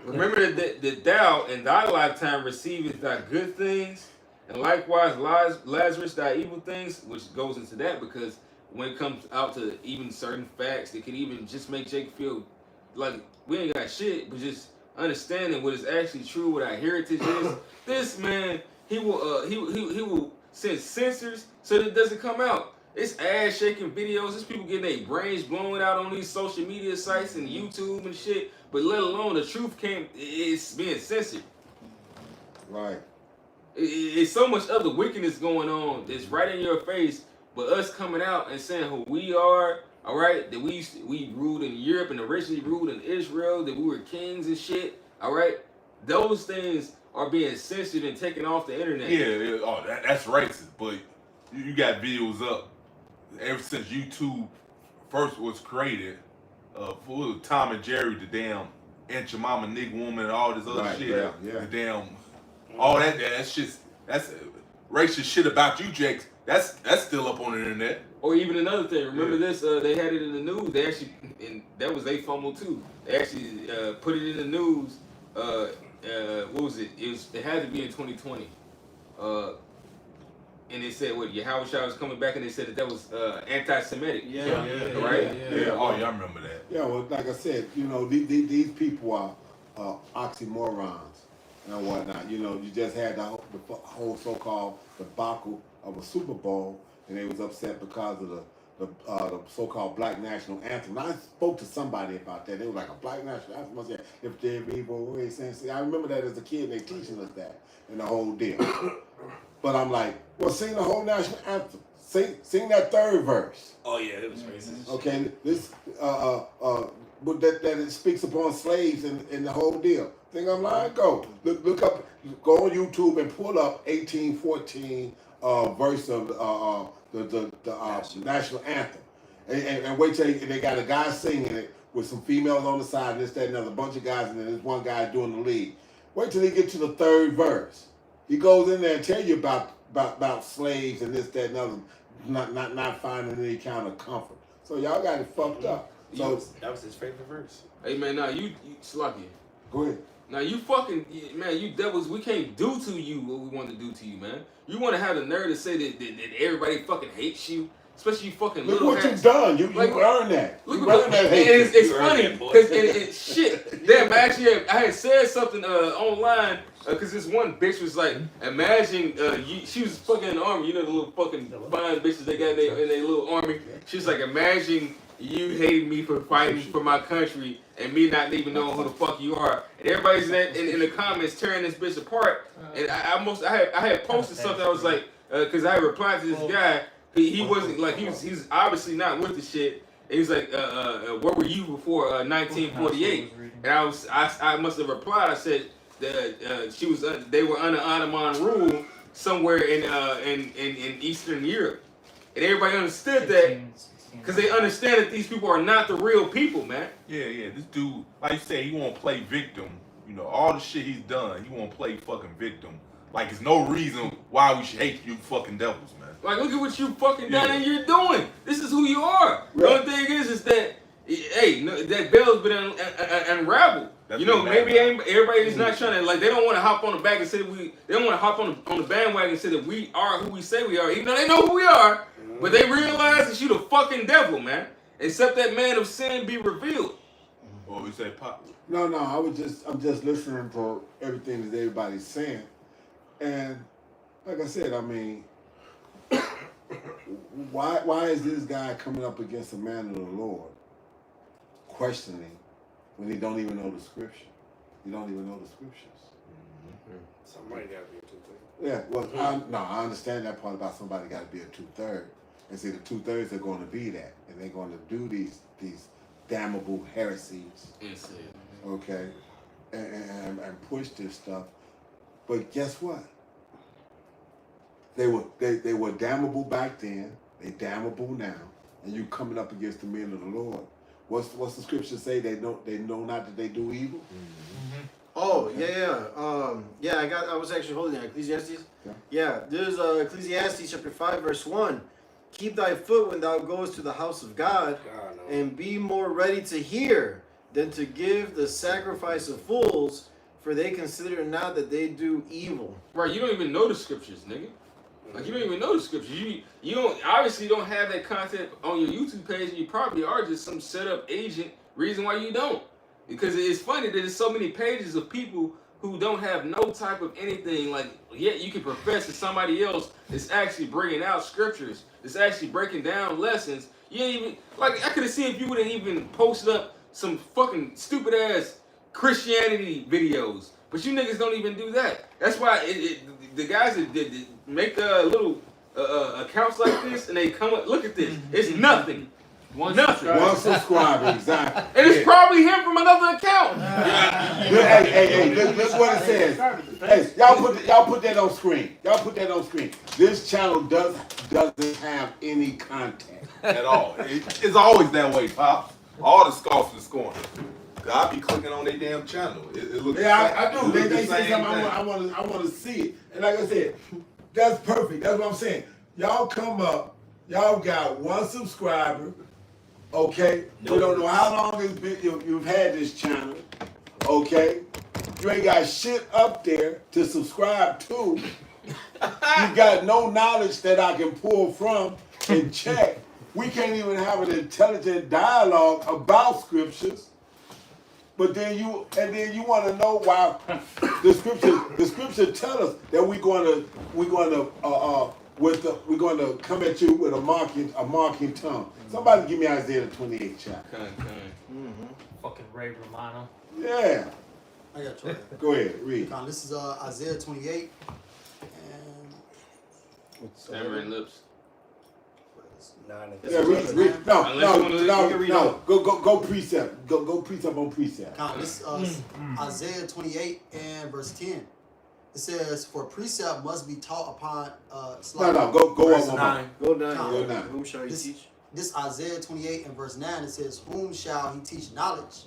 remember that thou in thy lifetime receivest thy good things, and likewise Lazarus thy evil things, which goes into that because when it comes out to even certain facts, it can even just make Jake feel like we ain't got shit, but just understanding what is actually true, what our heritage is. This man, he will send censors so that it doesn't come out. It's ass shaking videos. There's people getting their brains blown out on these social media sites and YouTube and shit. But let alone the truth it's being censored.
Right.
It's so much other wickedness going on that's right in your face. But us coming out and saying who we are, all right, that we ruled in Europe and originally ruled in Israel, that we were kings and shit, all right, those things are being censored and taken off the internet.
Yeah. Oh, that's racist. But you got videos up ever since YouTube first was created. For Tom and Jerry, the damn Aunt Your Mama, Nigga Woman, and all this other shit.
Yeah.
The damn all that's racist shit about you, Jake. That's still up on the internet.
Or even another thing, remember this? They had it in the news. They actually, and that was they fumble too. They actually put it in the news. What was it? It had to be in 2020. And they said what Yahushua was coming back, and they said that was anti-Semitic.
Yeah. Oh yeah, I remember that.
Yeah, well, like I said, you know, these people are oxymorons and whatnot. You know, you just had the whole so-called debacle of a Super Bowl, and they was upset because of the so-called Black National Anthem. And I spoke to somebody about that. They were like, a Black National Anthem? I said, if they're evil, I remember that as a kid, they teaching us that and the whole deal. But I'm like, well, sing the whole national anthem. Sing that third verse.
Oh yeah, it was racist.
Okay, this but that it speaks upon slaves and the whole deal. Think I'm lying? Go look up, go on YouTube and pull up 1814 verse of the national anthem, and wait till they got a guy singing it with some females on the side, and this, that, and another bunch of guys, and then there's one guy doing the lead. Wait till they get to the third verse. He goes in there and tell you about slaves and this, that, and other, not finding any kind of comfort. So y'all got it fucked up. So
that was his favorite verse.
Hey man, now you Slucky.
Go ahead.
Now you fucking man, you devils. We can't do to you what we want to do to you, man. You want to have the nerve to say that everybody fucking hates you, especially you fucking
Look
little
what
hats.
you've done. You
Like,
earned that.
Look
You
what
earned that
and
hate.
it's
You earned
funny
that, boy.
because shit. Damn, actually, I had said something online because this one bitch was like, imagine she was fucking in the army. You know the little fucking fine bitches they got in their little army. She was like, imagine you hating me for fighting for my country and me not even knowing who the fuck you are. And everybody's in the comments tearing this bitch apart. And I had posted something. I was like, because I replied to this guy. He wasn't like he's obviously not with the shit. And he's like, where were you before 1948? And I must have replied. I said that they were under Ottoman rule somewhere in Eastern Europe, and everybody understood that because they understand that these people are not the real people, man.
Yeah. This dude, like you said, he won't play victim. You know, all the shit he's done, he won't play fucking victim. Like, there's no reason why we should hate you fucking devils, man.
Like, look at what you fucking done and you're doing. This is who you are. Right. The only thing is that, hey, that bell's been unraveled.
That's
you know, maybe everybody's
Mm-hmm.
not trying to, like, they don't want to hop on the back and say that they don't want to hop on the bandwagon and say that we are who we say we are, even though they know who we are, but they realize that you the fucking devil, man. Except that man of sin be revealed.
What we say, Pop?
No, I'm just listening to everything that everybody's saying. And like I said, I mean, why is this guy coming up against a man of the Lord, questioning when he don't even know the scripture? He don't even know the scriptures.
Mm-hmm. Somebody got to be a 2/3.
Yeah, well, I understand that part about somebody got to be a 2/3. And see, the 2/3 are going to be that, and they're going to do these damnable heresies. Okay, and push this stuff. But guess what? They were damnable back then. They damnable now. And you coming up against the men of the Lord. What's the scripture say? They know not that they do evil.
Mm-hmm. Oh yeah. I was actually holding that Ecclesiastes. Yeah. There's Ecclesiastes chapter 5 verse 1. Keep thy foot when thou goest to the house of God, and be more ready to hear than to give the sacrifice of fools, for they consider not that they do evil.
Right, you don't even know the scriptures, nigga. Like, you don't even know the scriptures. You don't have that content on your YouTube page, and you probably are just some set up agent. Reason why you don't, because it's funny that there's so many pages of people who don't have no type of anything. Like, yet you can profess to somebody else that's actually bringing out scriptures, that's actually breaking down lessons. You ain't even like, I could have seen if you would have even posted up some fucking stupid ass Christianity videos, but you niggas don't even do that. That's why the guys that make little accounts like this, and they come up, look at this. It's nothing.
One subscriber, exactly.
And it's probably him from another account.
Hey, look what it says. Hey, y'all put that on screen. Y'all put that on screen. This channel doesn't have any content
at all. It's always that way, Pop. All the scoffs and scorners. I be clicking on their damn channel. It looks
I do. They say something. I want to see it. And like I said, that's perfect. That's what I'm saying. Y'all come up. Y'all got one subscriber. Okay. We don't know how long you've had this channel. Okay. You ain't got shit up there to subscribe to. You got no knowledge that I can pull from and check. We can't even have an intelligent dialogue about scriptures. But then you want to know why the scripture tell us that we're going to come at you with a mocking tongue. Somebody give me Isaiah 28 chapter.
Fucking Ray Romano.
Yeah.
I got you.
Go ahead, read.
This is Isaiah 28 and
Stammering lips.
Yeah, read. No. Go precept. Go precept on precept.
This is Isaiah 28 and verse 10. It says, "For precept must be taught upon
Go on 9.
Go down. Whom shall he teach?
This Isaiah 28 and verse 9, it says, "Whom shall he teach knowledge?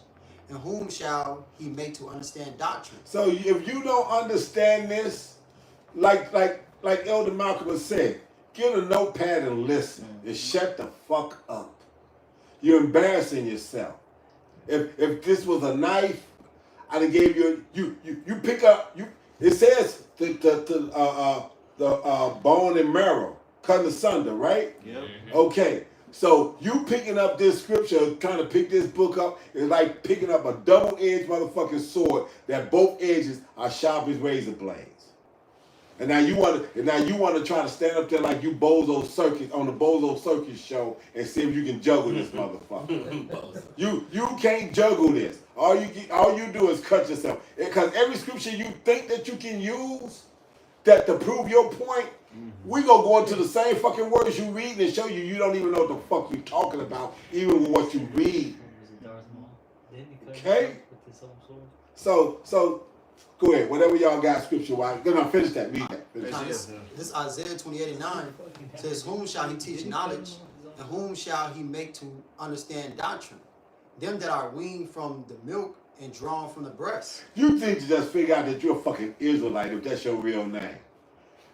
And whom shall he make to understand doctrine?"
So if you don't understand this, like Elder Malcolm has said, get a notepad and listen. And shut the fuck up. You're embarrassing yourself. If this was a knife, I done gave you pick up you. It says the bone and marrow cut asunder, right?
Yep.
Okay. So you picking up this scripture, trying to pick this book up, is like picking up a double-edged motherfucking sword that both edges are sharp as razor blades. And now you want to try to stand up there like you Bozo Circus on the Bozo Circus show and see if you can juggle this motherfucker. You can't juggle this. All you do is cut yourself. Because every scripture you think that you can use that to prove your point, we gonna go into the same fucking words you read and show you don't even know what the fuck you talking about, even with what you read. Okay? So go ahead. Whatever y'all got scripture wise. Then I'll finish that. Read that. Finish
Now,
that.
this Isaiah 28:9 says, "Whom shall he teach knowledge, and whom shall he make to understand doctrine? Them that are weaned from the milk and drawn from the breast."
You think to just figure out that you're a fucking Israelite if that's your real name,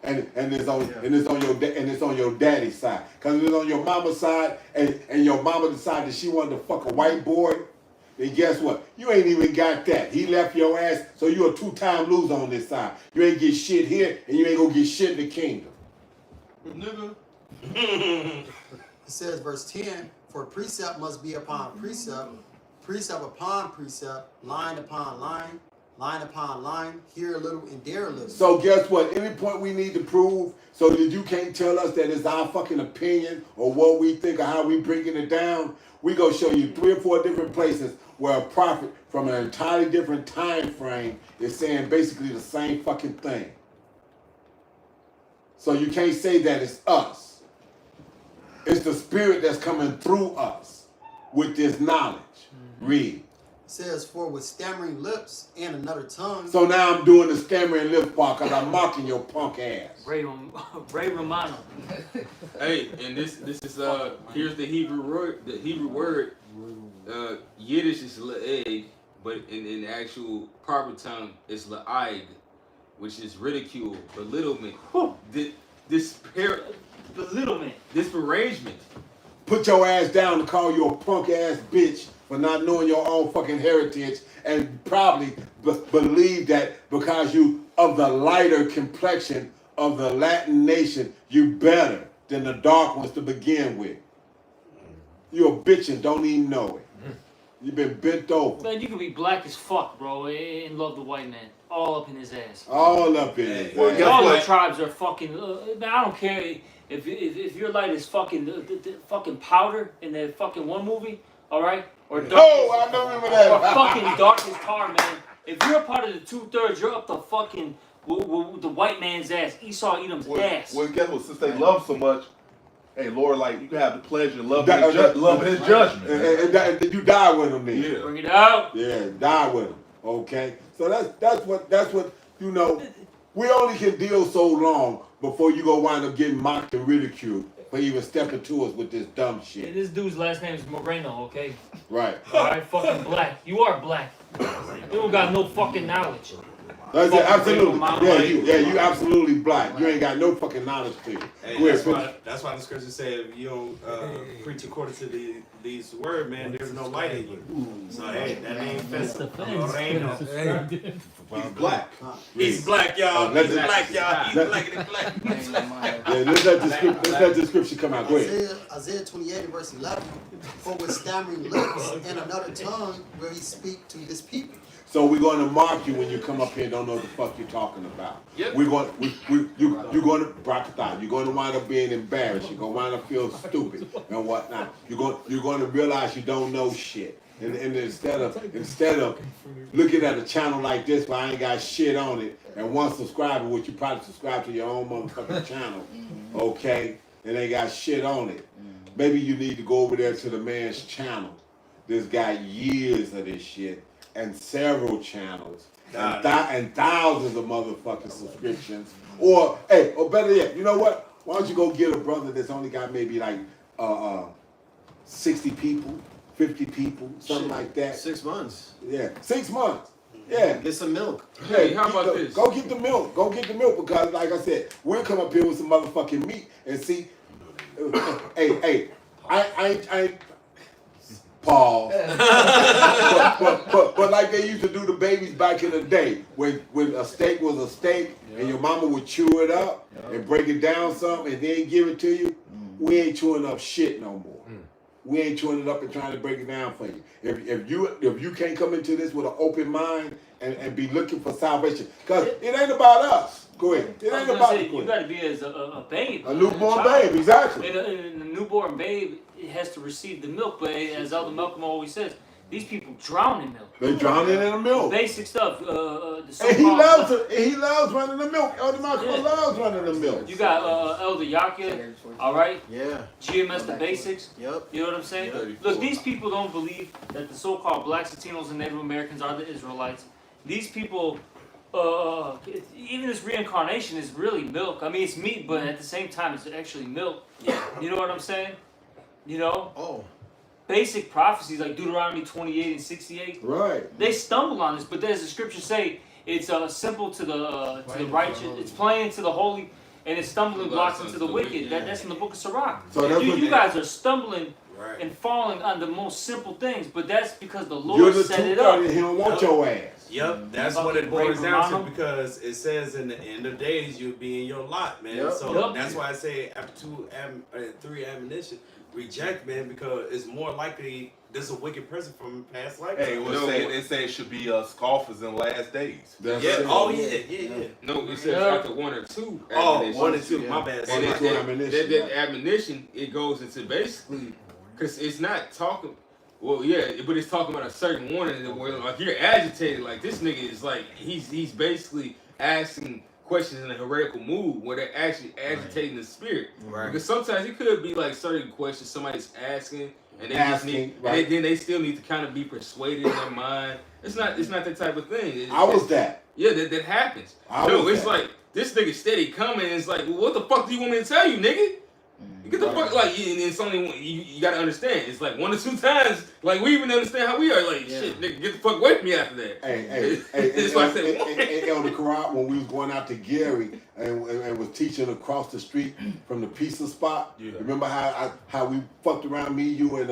and it's on your daddy's side, because it's on your mama's side, and your mama decided that she wanted to fuck a white boy. Then guess what? You ain't even got that. He left your ass, so you're a two-time loser on this side. You ain't get shit here, and you ain't gonna get shit in the kingdom.
Nigga.
It says, verse 10, "For precept must be upon precept, precept upon precept, line upon line, line upon line, here a little and there a little."
So guess what? Any point we need to prove so that you can't tell us that it's our fucking opinion or what we think or how we breaking it down, we gonna show you 3 or 4 different places where a prophet from an entirely different time frame is saying basically the same fucking thing. So you can't say that it's us. It's the spirit that's coming through us with this knowledge. Read.
It says, "For with stammering lips and another tongue."
So now I'm doing the stammering lip part because I'm mocking your punk ass.
Ray Romano.
Hey, and this is here's the Hebrew word. The Hebrew word Yiddish is la'eg, but in actual proper tongue it's la'ig, which is ridicule, belittlement. Belittlement. Disparagement.
Put your ass down and call you a punk ass bitch for not knowing your own fucking heritage and probably believe that because you of the lighter complexion of the Latin nation, you better than the dark ones to begin with. You're a bitch and don't even know it. You've been bent over.
Man, you can be black as fuck, bro, and love the white man. All up in his ass.
All up in his ass.
All the tribes are fucking. Man, I don't care if your light is fucking the fucking powder in that fucking one movie, all right? Or dark.
Oh, I remember that.
Or fucking dark as tar, man. If you're a part of the 2/3, you're up the fucking the white man's ass. Esau Edom's ass.
Well, guess what? Since they love so much, hey, Lord, like you can have the pleasure of loving his judgment.
And you die with him then.
Yeah.
Bring it out.
Yeah, die with him. Okay? So that's what you know, we only can deal so long before you go wind up getting mocked and ridiculed for even stepping to us with this dumb shit.
And this dude's last name is Moreno, okay?
Right.
Alright, fucking black. You are black. You don't got no fucking knowledge.
That's it, absolutely. You absolutely black. You ain't got no fucking knowledge to you.
Hey, that's why the scripture said if you don't preach according to these word, man, there's no light in you. So hey, that ain't offensive.
He's black.
He's black, y'all. He's black, y'all. He's blacker than black.
Yeah, let's let the scripture come out. Go ahead.
Isaiah 28 verse 11. "For with stammering lips and another tongue will he speak to his people."
So we're going to mark you when you come up here and don't know what the fuck you're talking about.
Yep.
You're going to wind up being embarrassed. You're going to wind up feeling stupid and whatnot. You're going to realize you don't know shit. And instead of looking at a channel like this where I ain't got shit on it, and one subscriber, which you probably subscribe to your own motherfucking channel, okay, and ain't got shit on it, maybe you need to go over there to the man's channel that's got years of this shit and several channels and thousands of motherfucking subscriptions. Or better yet, you know what? Why don't you go get a brother that's only got maybe like 60 people, 50 people, something like that.
6 months.
Yeah, 6 months. Yeah.
Get some milk.
Hey, how about this?
Go get the milk. Go get the milk because, like I said, we'll come up here with some motherfucking meat and see. Hey, Pause. but like they used to do the babies back in the day, when a steak was a steak and your mama would chew it up and break it down some and then give it to you, we ain't chewing up shit no more. We ain't chewing it up and trying to break it down for you. If you can't come into this with an open mind and be looking for salvation, because it ain't about us. Go ahead. It ain't about us.
You got to be as a babe.
A newborn babe, exactly.
And a newborn babe, it has to receive the milk, but as Elder Malcolm always says, these people drown in milk.
They drowning in the milk.
Basic stuff.
And he loves running the milk. Elder Malcolm loves running the milk.
You got Elder Yakia, all right?
Yeah.
GMS the basics.
Yep.
You know what I'm saying? Look, these people don't believe that the so-called blacks, Latinos, and Native Americans are the Israelites. These people, even this reincarnation is really milk. I mean, it's meat, but at the same time, it's actually milk. You know what I'm saying? You know?
Oh.
Basic prophecies like Deuteronomy 28 and 68.
Right.
They stumble on this, but as the scriptures say, it's simple to the righteous. It's plain to the holy, and it's stumbling blocks into the wicked. That's in the book of Sirach.
So that's
you guys are stumbling and falling on the most simple things, but that's because the Lord set it up.
He don't want your ass.
Yep, that's what it boils down to, because it says in the end of days you'll be in your lot, man.
Yep.
So that's why I say after 3 admonition, reject, man, because it's more likely this is a wicked person from past life.
Hey, they say it should be scoffers in last days.
Yeah. Oh yeah.
No, it says after 1 or 2.
Oh, 1 and 2. My bad.
And that admonition, it goes into basically, because it's not talking. Well, yeah, but it's talking about a certain warning where like you're agitated, like this nigga is like he's basically asking questions in a heretical mood where they're actually agitating the spirit.
Right.
Because sometimes it could be like certain questions somebody's asking and they just need,
right.
and then they still need to kind of be persuaded in their mind. It's not that type of thing.
I was that.
Yeah, that happens. It's like this nigga steady coming. And it's like, well, what the fuck do you want me to tell you, nigga? Get the fuck, like, and it's only one, you gotta understand. It's like 1 or 2 times, like we even understand how we are. Like, shit, nigga, get the fuck away from me after that. It's like that.
Elder Karat, when we was going out to Gary and was teaching across the street from the pizza spot. Yeah. Remember how we fucked around, me, you, and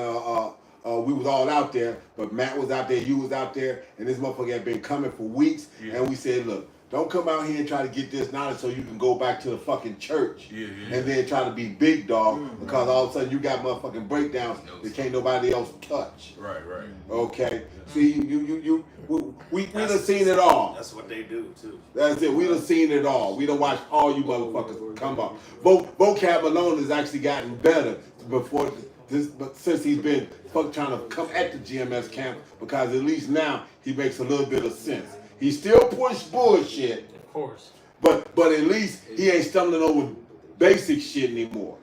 we was all out there, but Matt was out there, you was out there, and this motherfucker had been coming for weeks, and we said, look, don't come out here and try to get this knowledge so you can go back to the fucking church and then try to be big dog because all of a sudden you got motherfucking breakdowns that can't nobody else touch.
Right.
Okay. See, we done seen it all.
That's what they do too.
That's it. We done seen it all. We done watched all you motherfuckers come up. Vocab alone has actually gotten better before this, but since he's been trying to come at the GMS camp, because at least now he makes a little bit of sense. He still push bullshit,
of course,
but at least he ain't stumbling over basic shit anymore.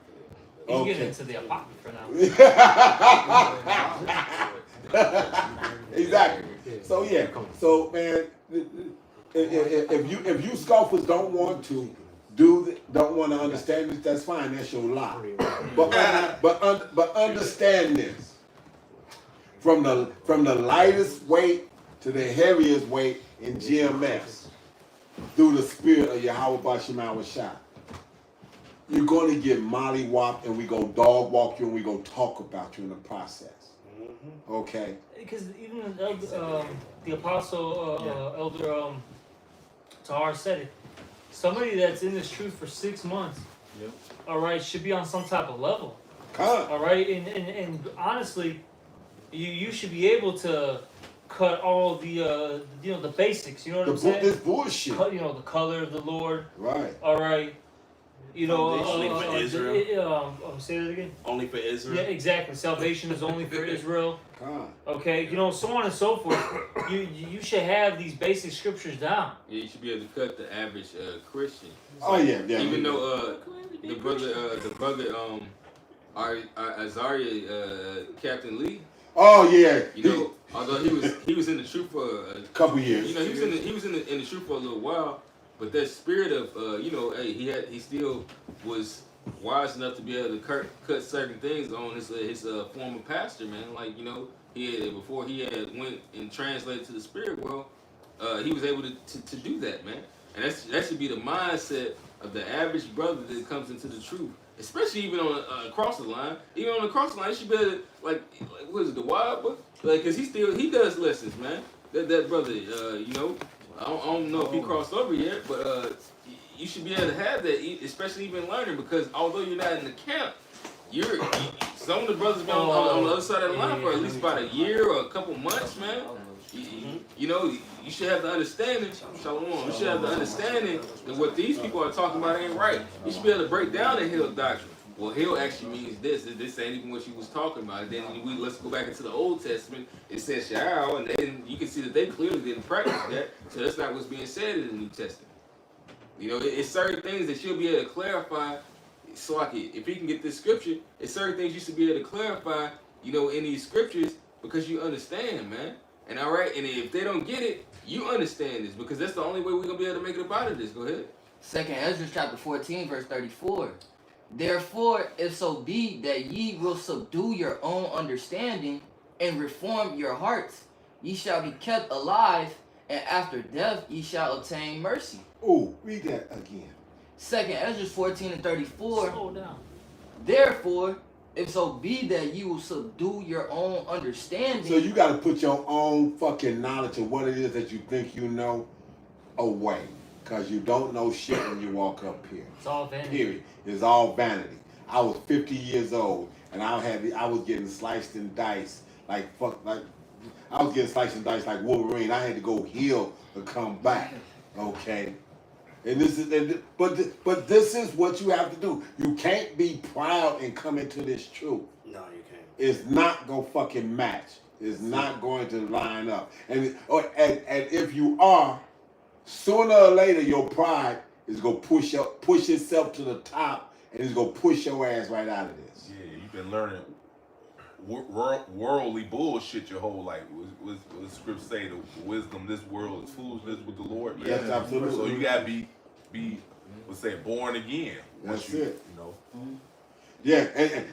He's getting into the apocrypha now.
Exactly. So yeah. So man, if you scoffers don't want to understand this, that's fine. That's your lot. But understand this. From the lightest weight to the heaviest weight in GMS, through the spirit of Yahweh Bashim Shah, you're going to get mollywopped, and we go dog walk you, and we go talk about you in the process. Okay?
Because even the apostle Elder Tahar said it. Somebody that's in this truth for 6 months, all right, should be on some type of level. All right, and honestly, you should be able to cut all the the basics. You know what I'm saying?
This bullshit.
The color of the Lord.
Right.
All right.
Only for Israel.
Say that again.
Only for Israel.
Yeah, exactly. Salvation is only for Israel. Okay, so on and so forth. You should have these basic scriptures down.
Yeah, you should be able to cut the average Christian. Even though the brother Azaria, Captain Lee.
Oh yeah.
Although he was in the truth for a
couple years.
He was in the truth for a little while, but that spirit of he still was wise enough to be able to cut certain things on his former pastor, man. Like before he had went and translated to the spirit world, he was able to do that, man. And that should be the mindset of the average brother that comes into the truth. especially even on across the line. Even on the cross line, you should be able to, like what is it, the wild book? Like, cause he does lessons, man. That brother, you know, I don't know if he crossed over yet, but you should be able to have that, especially even learning, because although you're not in the camp, some of the brothers been on the other side of the line for at least about a year or a couple months, man. You know, you should have the understanding. Shalom. You should have the understanding that what these people are talking about ain't right. You should be able to break down the Hill doctrine. Well, Hill actually means this. This ain't even what you was talking about. And then let's go back into the Old Testament. It says Sha'al, and then you can see that they clearly didn't practice that. So that's not what's being said in the New Testament. You know, it's certain things that you'll be able to clarify. So like, if you can get this scripture, it's certain things you should be able to clarify, you know, in these scriptures, because you understand, man. And all right, and if they don't get it, you understand this, because that's the only way we're gonna be able to make it up out of this. Go ahead.
2nd Ezra chapter 14, verse 34. Therefore, if so be that ye will subdue your own understanding and reform your hearts, ye shall be kept alive, and after death ye shall obtain mercy.
Oh, read that again.
2nd Ezra 14 and 34.
Slow down.
Therefore, if so be that you will subdue your own understanding.
So you got to put your own fucking knowledge of what it is that you think you know away. Because you don't know shit when you walk up here.
It's all vanity.
Period. It's all vanity. I was 50 years old and I was getting sliced and diced like I was getting sliced and diced like Wolverine. I had to go heal to come back. Okay. And but this is what you have to do. You can't be proud and come into this truth.
No, you can't.
It's not gonna fucking match. It's not going to line up. And if you are, sooner or later your pride is gonna push itself to the top, and it's gonna push your ass right out of this.
Yeah, you've been learning worldly bullshit your whole life. What the script say? The wisdom of this world is foolishness with the Lord. Man.
Yes, absolutely.
So you gotta be let's say born again.
That's it.
You know.
Yeah,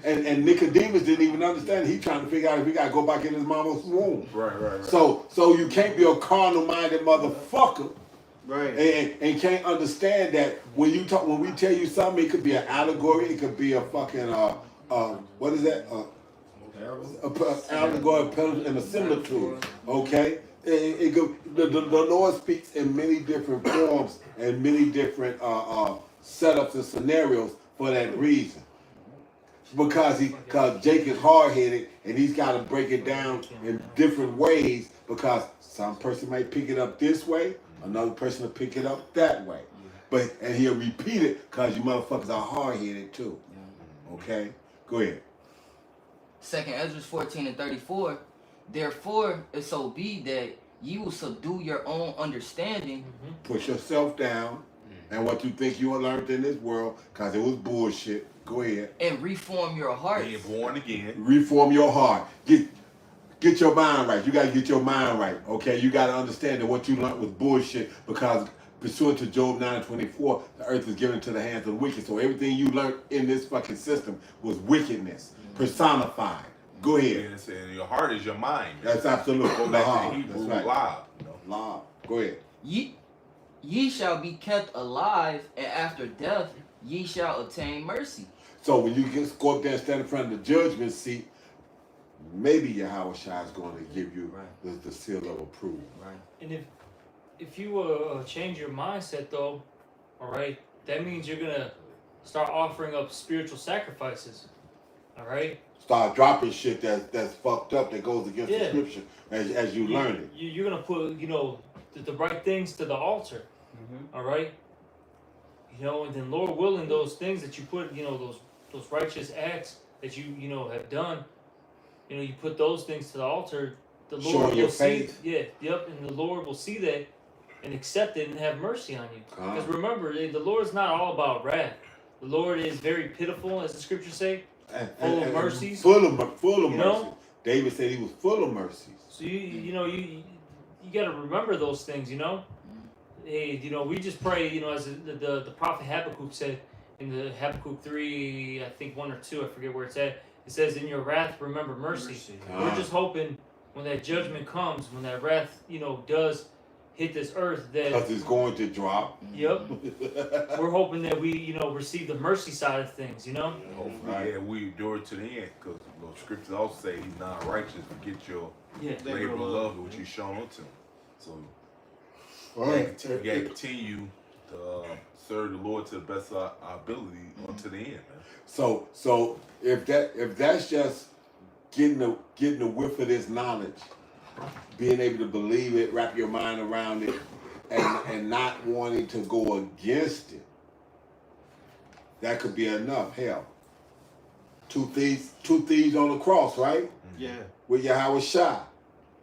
and Nicodemus didn't even understand. He trying to figure out if he got to go back in his mama's womb.
Right.
So you can't be a carnal-minded motherfucker,
Right.
and can't understand that when we tell you something, it could be an allegory, it could be a fucking what is that? Allegory and a similitude. Okay. The Lord speaks in many different forms and many different setups and scenarios for that reason. Because Jake is hard-headed and he's got to break it down in different ways, because some person might pick it up this way, another person will pick it up that way. And he'll repeat it because you motherfuckers are hard-headed too. Okay? Go ahead.
2nd Ezra 14 and 34. Therefore, if so be that you will subdue your own understanding.
Push yourself down and what you think you learned in this world, because it was bullshit. Go ahead.
And reform your heart.
Being born again.
Reform your heart. Get your mind right. You got to get your mind right. Okay? You got to understand that what you learned was bullshit, because pursuant to Job 9:24, the earth is given to the hands of the wicked. So everything you learned in this fucking system was wickedness personified. Go ahead.
Yes, and your heart is your mind.
That's absolute.
Go back to the Hebrew,
That's right.
loud.
Loud. Go ahead.
Ye shall be kept alive, and after death ye shall obtain mercy.
So when you go up there and stand in front of the judgment seat, maybe Yahweh Shai is going to give you the seal of approval.
Right.
And if you change your mindset, though, all right, that means you're gonna start offering up spiritual sacrifices. All right.
Start dropping shit that's fucked up, that goes against the scripture as you learn it.
You're gonna put the right things to the altar. All right. And then Lord willing, those things that you put, those righteous acts that you have done, you put those things to the altar. The Lord will see. And the Lord will see that and accept it and have mercy on you. Because remember, the Lord is not all about wrath. The Lord is very pitiful, as the scriptures say, full of mercies.
Full of mercy. David said he was full of mercies.
So you got to remember those things. Hey, we just pray. As the prophet Habakkuk said in the Habakkuk 3, I think 1 or 2, I forget where it's at. It says, "In your wrath, remember mercy." We're just hoping when that judgment comes, when that wrath, does hit this earth, that
Because it's going to drop.
yep, we're hoping that we, you know, receive the mercy side of things, you know.
Hopefully, yeah, we endure it to the end, because the scriptures also say he's not righteous. Forget your
Yeah.
labor of love, which he's shown unto him. So
All right.
we gotta continue to serve the Lord to the best of our ability unto the end, man.
So if that's just getting the whiff of this knowledge, being able to believe it, wrap your mind around it, and not wanting to go against it, that could be enough. Hell, two thieves on the cross, right?
Yeah.
With Yahweh Shai.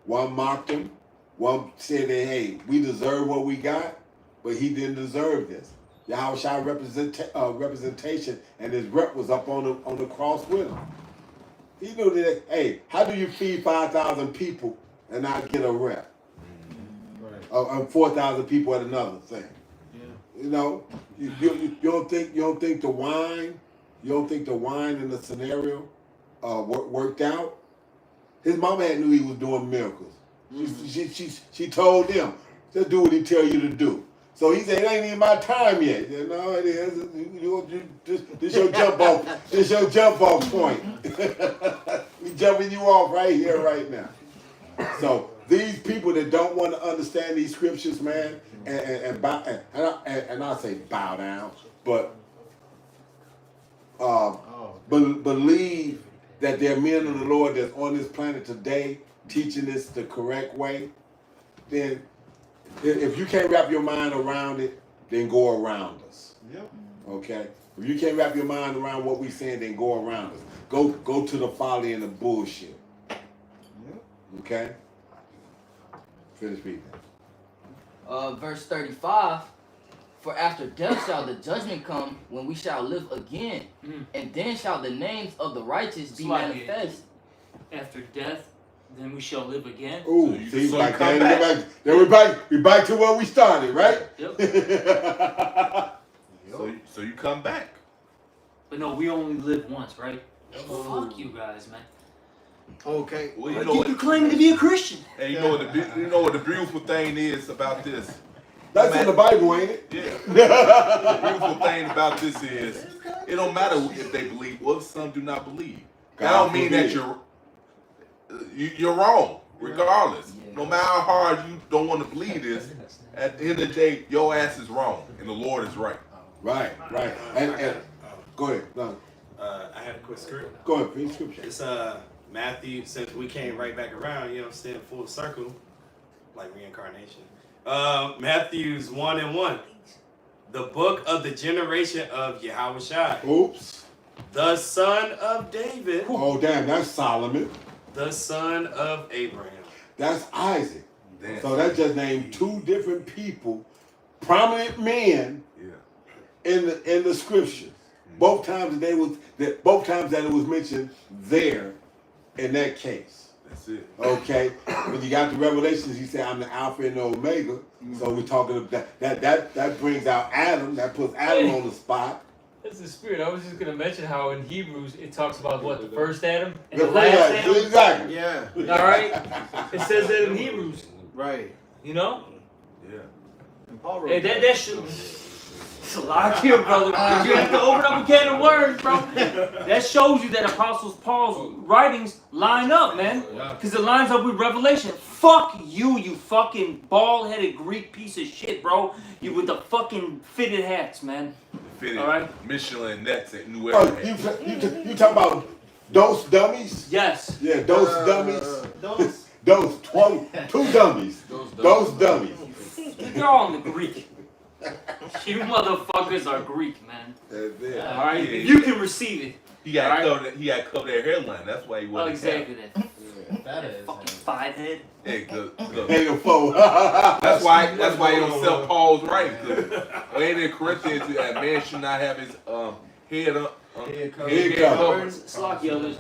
One mocked him, one said that, hey, we deserve what we got, but he didn't deserve this. Yahweh Shai representation, and his rep was up on the cross with him. He knew that, hey, how do you feed 5,000 people and not get a rep?
Right.
4,000 people at another thing.
Yeah.
You know, you don't think the wine in the scenario worked out? His mama had knew he was doing miracles. She told him, just do what he tell you to do. So he said, it ain't even my time yet. He said, no, it is. This your jump off. This your jump off point. We jumping you off right here, right now. So these people that don't want to understand these scriptures, man, and I say bow down, but believe that there are men of the Lord that's on this planet today teaching this the correct way, then if you can't wrap your mind around it, then go around us.
Yep.
Okay? If you can't wrap your mind around what we're saying, then go around us. Go to the folly and the bullshit.
Yep.
Okay? Finish reading.
Verse 35. For after death shall the judgment come, when we shall live again, and then shall the names of the righteous be manifest.
After death, then we shall live again.
Ooh,
So
see,
so
like
come
that, then we back to where we started, right?
Yep.
So you come back.
But no, we only live once, right? Fuck you guys, man.
Okay.
Well, you know what?
You're claiming to be a Christian.
Hey, you know what the beautiful thing is about this?
That's in the Bible, ain't it?
Yeah. The beautiful thing about this is, it don't matter if they believe. Well, some do not believe. That don't mean that you're wrong, regardless. No matter how hard you don't want to believe this, at the end of the day, your ass is wrong and the Lord is right.
Right. And go ahead. No,
I had a quick script.
go ahead. Read scripture.
It's Matthew, since we came right back around, you know what I'm saying, full circle, like reincarnation. Matthew's 1:1. The book of the generation of Yahweh Shai,
Oops.
the son of David,
Oh, damn, that's Solomon.
the son of Abraham.
That's Isaac. So that just named two different people, prominent men in the scriptures. Both times that it was mentioned there in that case.
That's it.
Okay, when you got the Revelations, he said, "I'm the Alpha and the Omega." So we're talking about that brings out Adam. That puts Adam on the spot.
That's the spirit. I was just gonna mention how in Hebrews it talks about what, the first Adam and
The
the last
first-
Adam.
exactly.
Yeah.
All right, it says that in Hebrews.
Right.
You know,
Yeah.
And Paul wrote
hey, that should. It's a lot here, brother. You have to open up a can of worms, bro. That shows you that Apostles Paul's writings line up, man. Because it lines up with Revelation. Fuck you, you fucking bald-headed Greek piece of shit, bro. You with the fucking fitted hats, man.
Fitted
All right.
Michelin nets at New
Oh,
Era.
you talking about those dummies?
Yes.
Yeah, those dummies. Those 2 dummies. Those dummies.
They're all in the Greek. You motherfuckers are Greek, man.
Yeah.
All right.
Yeah.
If you can receive it.
He got
All right.
covered. He got covered that hairline. That's why he
Oh,
wasn't.
exactly that.
That is.
Fucking 5-head.
Hey,
Ain't a foe.
That's why he don't sell Paul's right. Ain't in Corinthians that man should not have his head up.
Head
Head
covered.
covered.
Slocky others.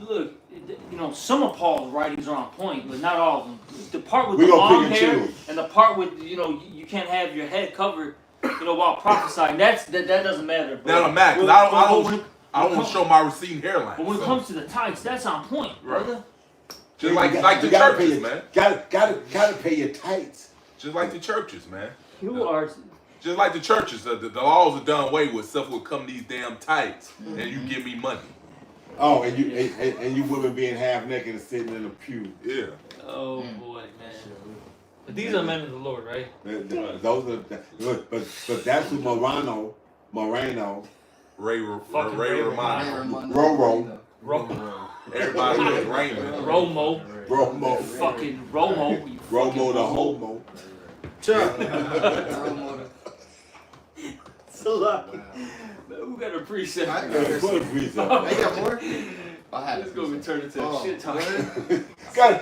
Look, you know, some of Paul's writings are on point, but not all of them. The part with
We
the
gonna
long
pick and
hair
choose.
and the part with, you know, you can't have your head covered, you know, while prophesying. That doesn't matter. But
That don't matter. 'Cause
when-
I don't want to show my receding hairline.
But when it
So,
comes to the tights, that's on point, brother.
just like the
You gotta
churches,
pay
man.
Gotta pay your tights
Just like the churches, man.
You are.
Just like the churches, the laws are done away with. Stuff will come these damn tights, and you give me money.
Oh, and you women being half naked and sitting in a pew.
Yeah.
Oh boy, man. But these are men of the Lord, right?
Those are, but that's who Moreno,
Ray Romano.
Roro,
Everybody was Raymond.
Romo,
Fucking Romo. You
Romo the homo.
So lucky. Man, who got a precept?
I
Put a precept.
I got more.
It's gonna be turned into a shit talk.
Cause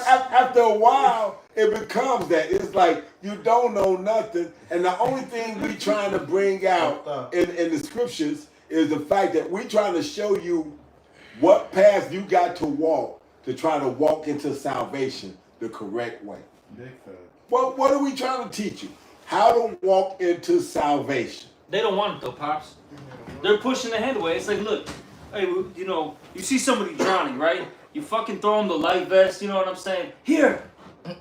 after a while, it becomes that. It's like you don't know nothing, and the only thing we trying to bring out in the scriptures is the fact that we trying to show you what path you got to walk to try to walk into salvation the correct way. What are we trying to teach you? How to walk into salvation.
They don't want it though, Pops. They're pushing the hand away. It's like, look, hey, you know, you see somebody drowning, right? You fucking throw them the life vest, you know what I'm saying? Here,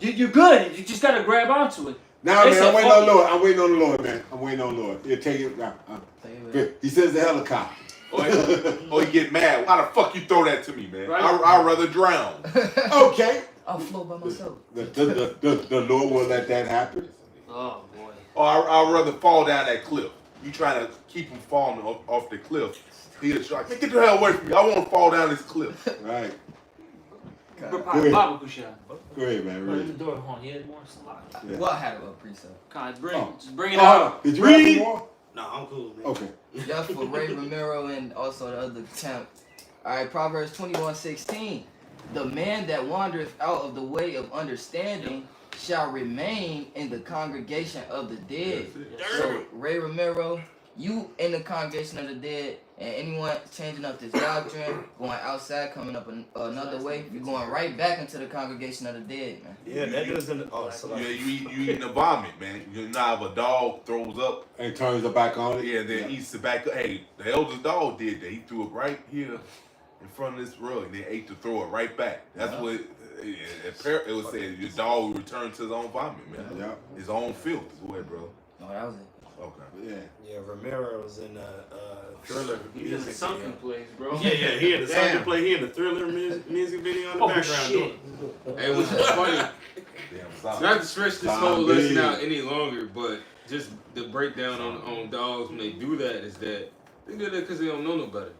you're good. You just gotta grab onto it.
Now, man, I'm waiting on the Lord. I'm waiting on the Lord, man. I'm waiting on the Lord. He'll take it. He says the helicopter.
Or you get mad. Why the fuck you throw that to me, man?
Right.
I'd rather drown.
Okay.
I'll float by myself.
The Lord will let that happen.
Oh boy.
Or I'd rather fall down that cliff. You trying to keep him falling off the cliff. He'll like, get the hell away from me. I want to fall down this cliff.
Right.
Go
ahead.
Go
ahead, man.
Run the door, hold on. Yeah, more slide.
Yeah.
Well, I had a precept.
God, just bring it
Hold
out.
on. Did you have some more?
No, I'm cool, man.
Okay.
That's for Ray Romero and also the other temp. Alright, Proverbs 21:16. The man that wandereth out of the way of understanding shall remain in the congregation of the dead. So, Ray Romero, you in the congregation of the dead, and anyone changing up this doctrine, going outside, coming up another way, you're going right back into the congregation of the dead, man.
Yeah, that doesn't. Oh,
Yeah, you eating the vomit, man. You know how if a dog throws up
And turns it back on it.
Yeah, then eats it back up. Hey, the eldest dog did that. He threw it right here in front of this rug. Then ate to throw it right back. That's what it was saying. Your dog will return to his own vomit, man.
Yeah.
His own filth. Go ahead, bro.
No, that was it.
Okay.
Yeah.
Yeah, Romero was in Thriller
He's in the
music
sunken
video.
place, bro.
Yeah, he had the sunken play. He had the Thriller music video in the
Oh
background.
shit.
Hey, what's funny?
Damn,
Not to stretch this whole
Zombie.
lesson out any longer, but just the breakdown on dogs when they do that is that they do that because they don't know no better.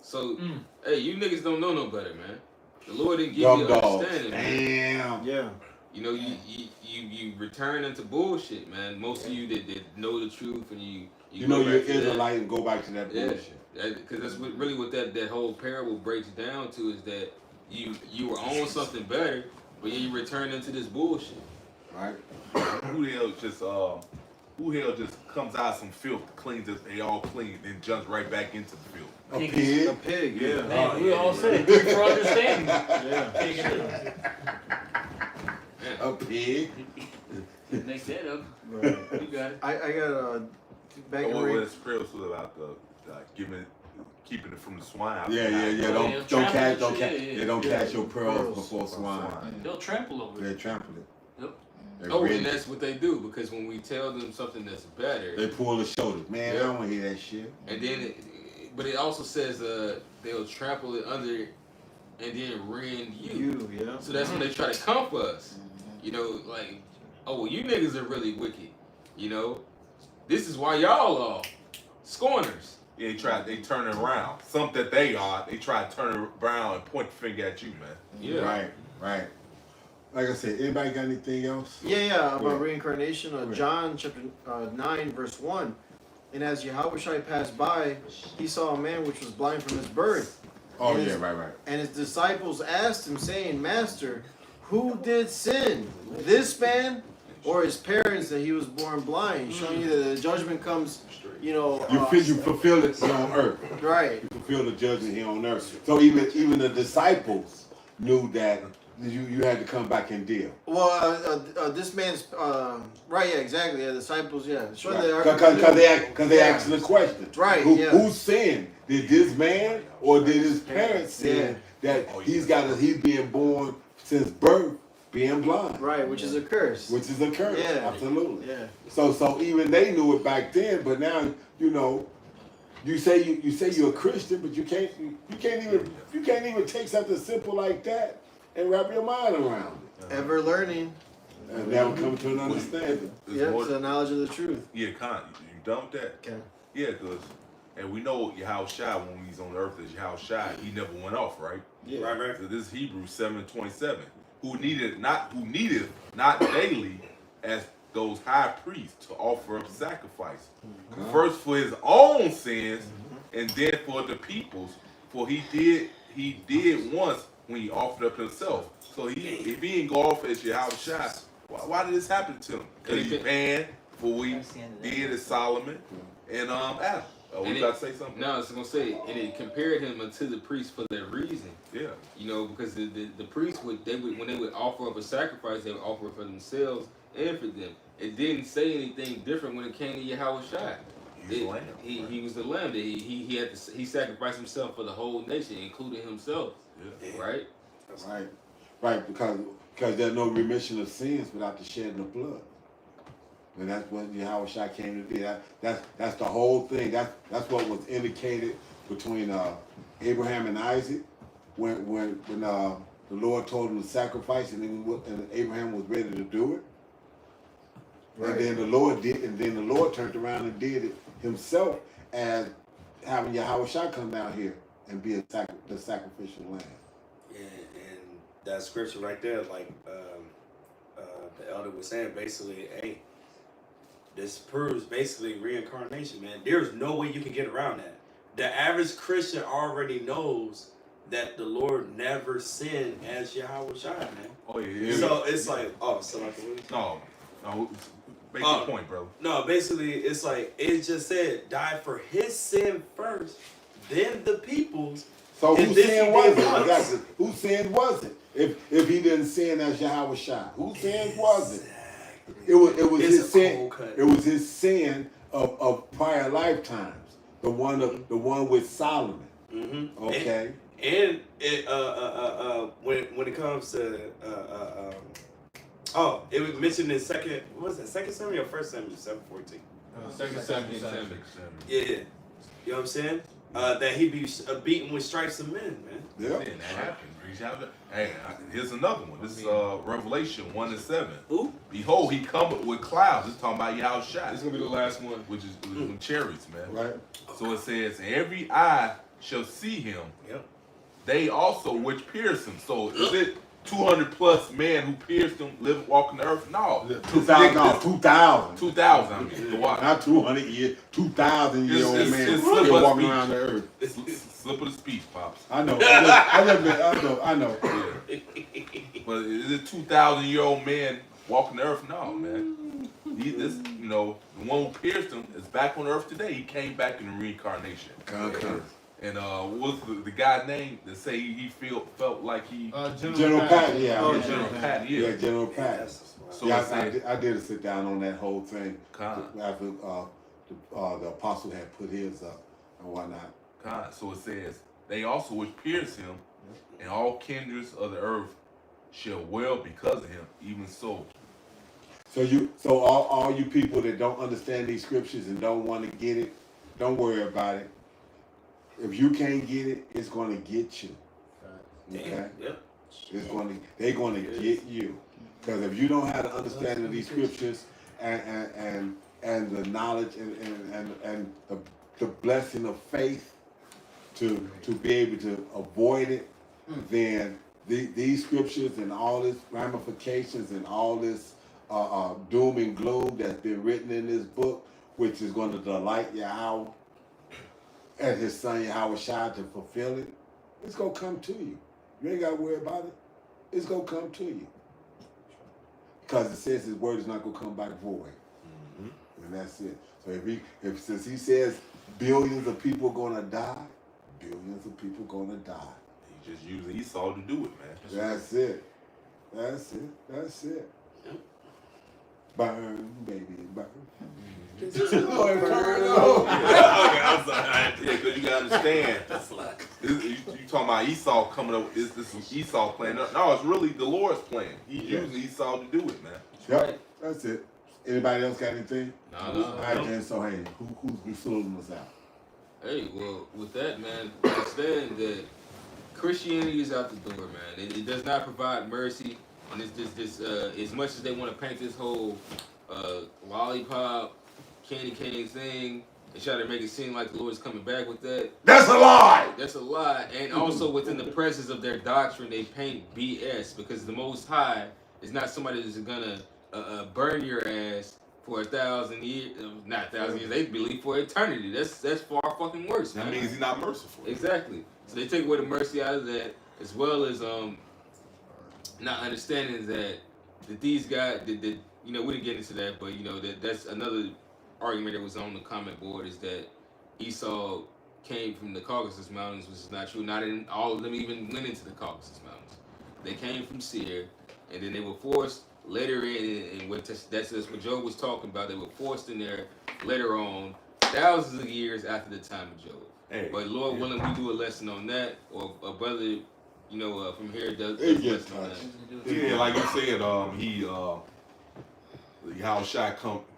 So, hey, you niggas don't know no better, man. The Lord didn't give
Dumb
you
dogs.
understanding.
Damn.
Yeah.
You know, you return into bullshit, man. Most of you that know the truth and
You know
go
you're
back to that.
Israelite and go back to that
Yeah,
bullshit.
because that's really what that whole parable breaks down to is that you were on something better, but then you return into this bullshit.
Right?
Who the hell just comes out of some filth, cleans it, they all clean, then jumps right back into the filth?
A pig.
A pig, yeah.
Man, we all said it. Good for understanding.
Yeah.
A pig.
Make that up.
Right.
You got it.
I got back in
What
Ray.
his prayer was about keeping it from the swine.
Yeah.
Oh,
Don't
trample
catch.
shit, yeah.
Yeah, don't catch your pearls
Pearls
before swine.
They'll trample over
They
it.
trample it.
Yep.
They
Oh,
ready.
and that's what they do because when we tell them something that's better,
They pull the shoulders. Man, I don't want to hear that shit.
and then, but it also says they'll trample it under, and then rend you.
Yeah.
So that's when they try to come for us. You know, like, oh, well, you niggas are really wicked. You know, this is why y'all are scorners.
Yeah, they turn it around. Something that they are, they try to turn it around and point the finger at you, man.
Yeah.
Right. Like I said, anybody got anything else?
Yeah, about
Yeah.
reincarnation.
Yeah.
John chapter 9, verse 1. And as Yahweh passed by, he saw a man which was blind from his birth.
Oh,
And
yeah,
his-
right.
And his disciples asked him, saying, Master, who did sin, this man or his parents, that he was born blind? Showing you that the judgment comes, you know.
You fulfill it here on earth.
Right.
You fulfill the judgment here on earth. So even the disciples knew that you had to come back and deal.
Well, this man's right. Yeah, exactly. Yeah, disciples. Yeah, sure.
Because they asked the question.
Right.
Who sinned? Did this man or did his parents sin? That he's being born since birth being blind.
Right, which is a curse.
Which is a curse.
Yeah.
Absolutely.
Yeah.
So even they knew it back then, but now you say you're a Christian, but you can't even take something simple like that and wrap your mind around it.
Ever learning.
And never come to an understanding.
Yep, it's the knowledge of the truth.
Yeah, you done with that?
Okay.
Yeah, because and we know Yahweh Shai when he's on the earth as Yahweh Shai, he never went off, right?
Yeah.
Right.
So this is Hebrews 7:27. Who needeth not daily as those high priests to offer up sacrifice. First for his own sins and then for the people's. For he did once when he offered up himself. So if he didn't go off as Yahweh Shai, why did this happen to him? Because he's paying for what he did as Solomon and Adam. We got to say something?
No, I was gonna say, and it compared him unto the priest for that reason.
Yeah.
You know, because the priests when they would offer up a sacrifice, they would offer it for themselves and for them. It didn't say anything different when it came to Yahweh Shai. He was the lamb. He sacrificed himself for the whole nation, including himself.
Yeah.
Right.
Right, because there's no remission of sins without the shedding of blood. And that's what Yahweh Shai came to do. That's the whole thing. That's what was indicated between Abraham and Isaac when the Lord told him to sacrifice, and Abraham was ready to do it. Right. And then the Lord did, and then the Lord turned around and did it himself, as having Yahweh Shai come down here and be the sacrificial lamb.
Yeah, and that scripture right there, like the elder was saying, basically, hey, this proves basically reincarnation, man. There's no way you can get around that. The average Christian already knows that the Lord never sinned as Yahweh Shai, man.
Oh yeah.
So it's like, so like
no, make your point, bro.
No, basically it's like it just said die for his sin first, then the people's.
So whose sin was it? Exactly. Whose sin was it? If he didn't sin as Yahweh Shai, whose sin was it? It was his sin. It was his sin of prior lifetimes. The one with Solomon.
Mm-hmm.
Okay.
And it when it comes to it was mentioned in second Samuel or first Samuel 7:14.
Second Samuel 7.
Yeah. You know what I'm saying? That he be beaten with stripes of men, man.
Yeah.
And that happened. Hey, here's another one. This is Revelation 1:7.
Who?
Behold, he cometh with clouds. It's talking about Yahweh Shai.
This is gonna be the last one.
Which is them chariots, man.
Right.
So it says, every eye shall see him.
Yep.
They also which pierced him. So is it 200 plus men who pierced him, walking the earth? No.
2,000. No, 2,000.
2,000. I mean,
not 200 years. 2,000 year old man still walking around the earth.
Slip of the speech, pops.
I know. I know.
Yeah. But is it 2,000-year-old man walking the earth? No, man. The one who pierced him is back on earth today. He came back in the reincarnation.
Okay.
And what's the guy's name that say he felt like he
General Patton, yeah.
General Patton, yeah.
Yeah, General Patton.
So
yeah, I did sit down on that whole thing after the apostle had put his up and whatnot.
So it says, they also which pierced him, and all kindreds of the earth shall wail because of him, even so.
So all you people that don't understand these scriptures and don't want to get it, don't worry about it. If you can't get it, it's going to get you. Okay?
Yep.
They're going to get you. Because if you don't have the understanding of these scriptures and the knowledge and the blessing of faith to be able to avoid it, then these scriptures and all this ramifications and all this doom and gloom that's been written in this book, which is going to delight Yahweh and his son Yahweh Shai to fulfill it, it's going to come to you. You ain't got to worry about it. It's going to come to you. Because it says his word is not going to come back void. Mm-hmm. And that's it. So since he says billions of people are going to die, billions of people are going to die.
He just used Esau to do it, man.
That's it. That's it. That's it.
Yep.
Burn, baby, burn.
Okay, I'm sorry. Yeah, because you gotta understand. You talking about Esau coming up? This is Esau plan? No, it's really the Lord's plan. He's using Esau to do it, man.
Yep, that's it. Anybody else got anything?
No.
All right, then. So hey, who's been filling us out?
Hey, well, with that, man, understand that Christianity is out the door, man. It does not provide mercy, and it's just this. As much as they want to paint this whole lollipop, candy cane thing, and try to make it seem like the Lord is coming back with that.
That's a lie.
That's a lie. And also within the presence of their doctrine, they paint BS because the Most High is not somebody that's gonna burn your ass for 1,000 years, not 1,000 years. They believe for eternity. That's far fucking worse.
That
man.
means he's not merciful.
Exactly. So they take away the mercy out of that, as well as not understanding that these guys, that you know, we didn't get into that, but you know that's another argument that was on the comment board is that Esau came from the Caucasus Mountains, which is not true. Not in all of them even went into the Caucasus Mountains. They came from Seir, and then they were forced later in, and that's what Job was talking about. They were forced in there later on, thousands of years after the time of Job.
Hey,
But Lord willing, we do a lesson on that, or a brother, you know, from here does
It
a
gets
lesson on that.
Yeah, like you said, how Shai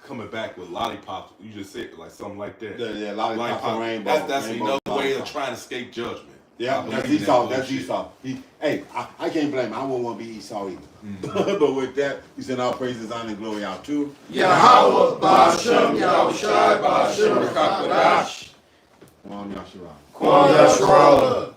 coming back with lollipops. You just said like something like that.
Yeah, lollipop and rainbow.
That's
rainbow
another way of
lollipop.
trying to escape judgment.
Yeah,
I
that's
believe in
Esau.
that
That's
bullshit.
Esau. Hey, I can't blame him. I wouldn't want to be Esau either.
Mm-hmm.
But with that, we send our praises, honor, and glory out to
Yahweh, Ba'ashem, Yahushai, Ba'ashem, Rakakadash.
Kwam Yasharah.
Kwam Yasharallah.